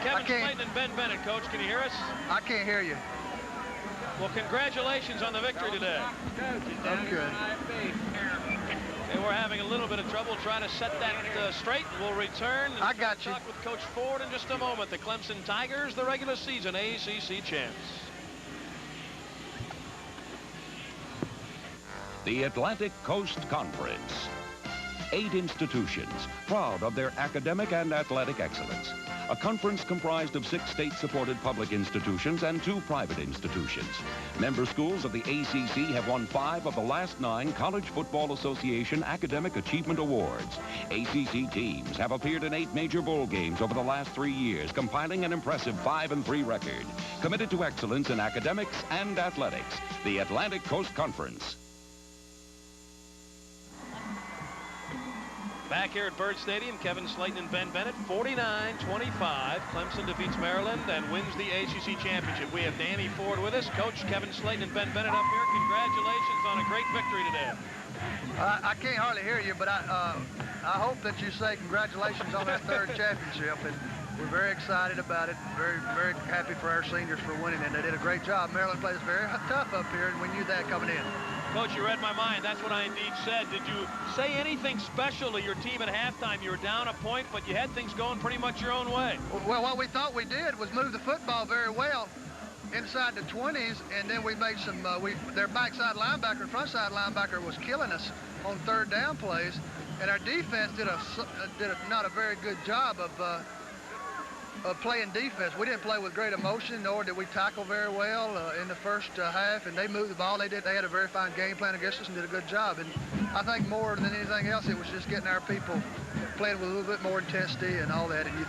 Kevin Slayton and Ben Bennett, Coach. Can you hear us? I can't hear you. Well, congratulations on the victory today. Okay. And we're having a little bit of trouble trying to set that straight. We'll return and I got you. talk with Coach Ford in just a moment. The Clemson Tigers, the regular season ACC champs. The Atlantic Coast Conference. 8 institutions, proud of their academic and athletic excellence. A conference comprised of 6 state-supported public institutions and 2 private institutions. Member schools of the ACC have won 5 of the last 9 College Football Association Academic Achievement Awards. ACC teams have appeared in 8 major bowl games over the last 3 years, compiling an impressive 5-3 record. Committed to excellence in academics and athletics, the Atlantic Coast Conference. Back here at Byrd Stadium, Kevin Slayton and Ben Bennett, 49-25. Clemson defeats Maryland and wins the ACC championship. We have Danny Ford with us, Coach Kevin Slayton and Ben Bennett up here. Congratulations on a great victory today. I can't hardly hear you, but I hope that you say congratulations on that 3rd championship. And we're very excited about it. Very, very happy for our seniors for winning, and they did a great job. Maryland plays very tough up here, and we knew that coming in. Coach, you read my mind. That's what I indeed said. Did you say anything special to your team at halftime? You were down a point, but you had things going pretty much your own way. Well, what we thought we did was move the football very well inside the 20s, and then we made some, their backside linebacker, frontside linebacker was killing us on 3rd down plays, and our defense did not a very good job of playing defense. We didn't play with great emotion, nor did we tackle very well in the first half, and they moved the ball. They had a very fine game plan against us and did a good job. And I think more than anything else, it was just getting our people playing with a little bit more intensity and all that. And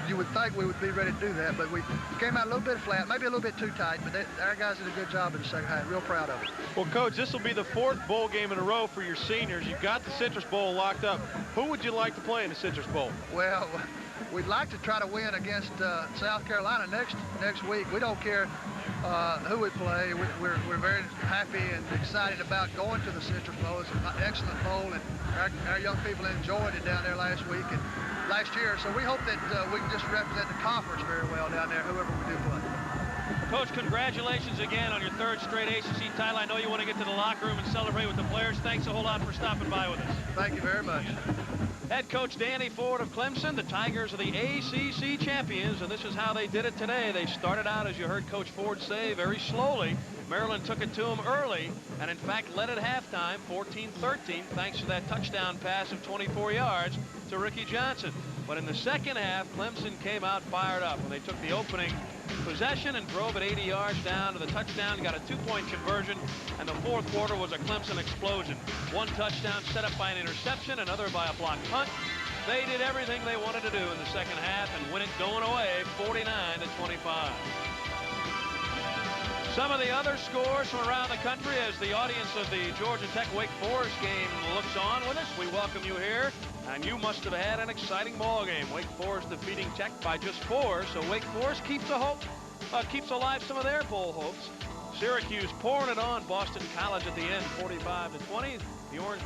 you would think we would be ready to do that, but we came out a little bit flat, maybe a little bit too tight, but our guys did a good job in the second half. Real proud of it. Well, Coach, this will be the 4th bowl game in a row for your seniors. You've got the Citrus Bowl locked up. Who would you like to play in the Citrus Bowl? Well, we'd like to try to win against South Carolina next week. We don't care who we play. We're very happy and excited about going to the Citrus Bowl. It's an excellent bowl, and our young people enjoyed it down there last week and last year. So we hope that we can just represent the conference very well down there, whoever we do play. Coach, congratulations again on your 3rd straight ACC title. I know you want to get to the locker room and celebrate with the players. Thanks a whole lot for stopping by with us. Thank you very much. Head coach Danny Ford of Clemson. The Tigers are the ACC champions, and this is how they did it today. They started out, as you heard Coach Ford say, very slowly. Maryland took it to them early, and in fact led at halftime, 14-13, thanks to that touchdown pass of 24 yards to Ricky Johnson. But in the second half, Clemson came out fired up, and they took the opening possession and drove it 80 yards down to the touchdown, got a 2-point conversion, and the 4th quarter was a Clemson explosion. 1 touchdown set up by an interception, another by a blocked punt. They did everything they wanted to do in the second half and win it going away 49-25. Some of the other scores from around the country as the audience of the Georgia Tech Wake Forest game looks on with us. We welcome you here, and you must have had an exciting ball game. Wake Forest defeating Tech by just 4, so Wake Forest keeps alive some of their bowl hopes. Syracuse pouring it on Boston College at the end, 45-20. The Orange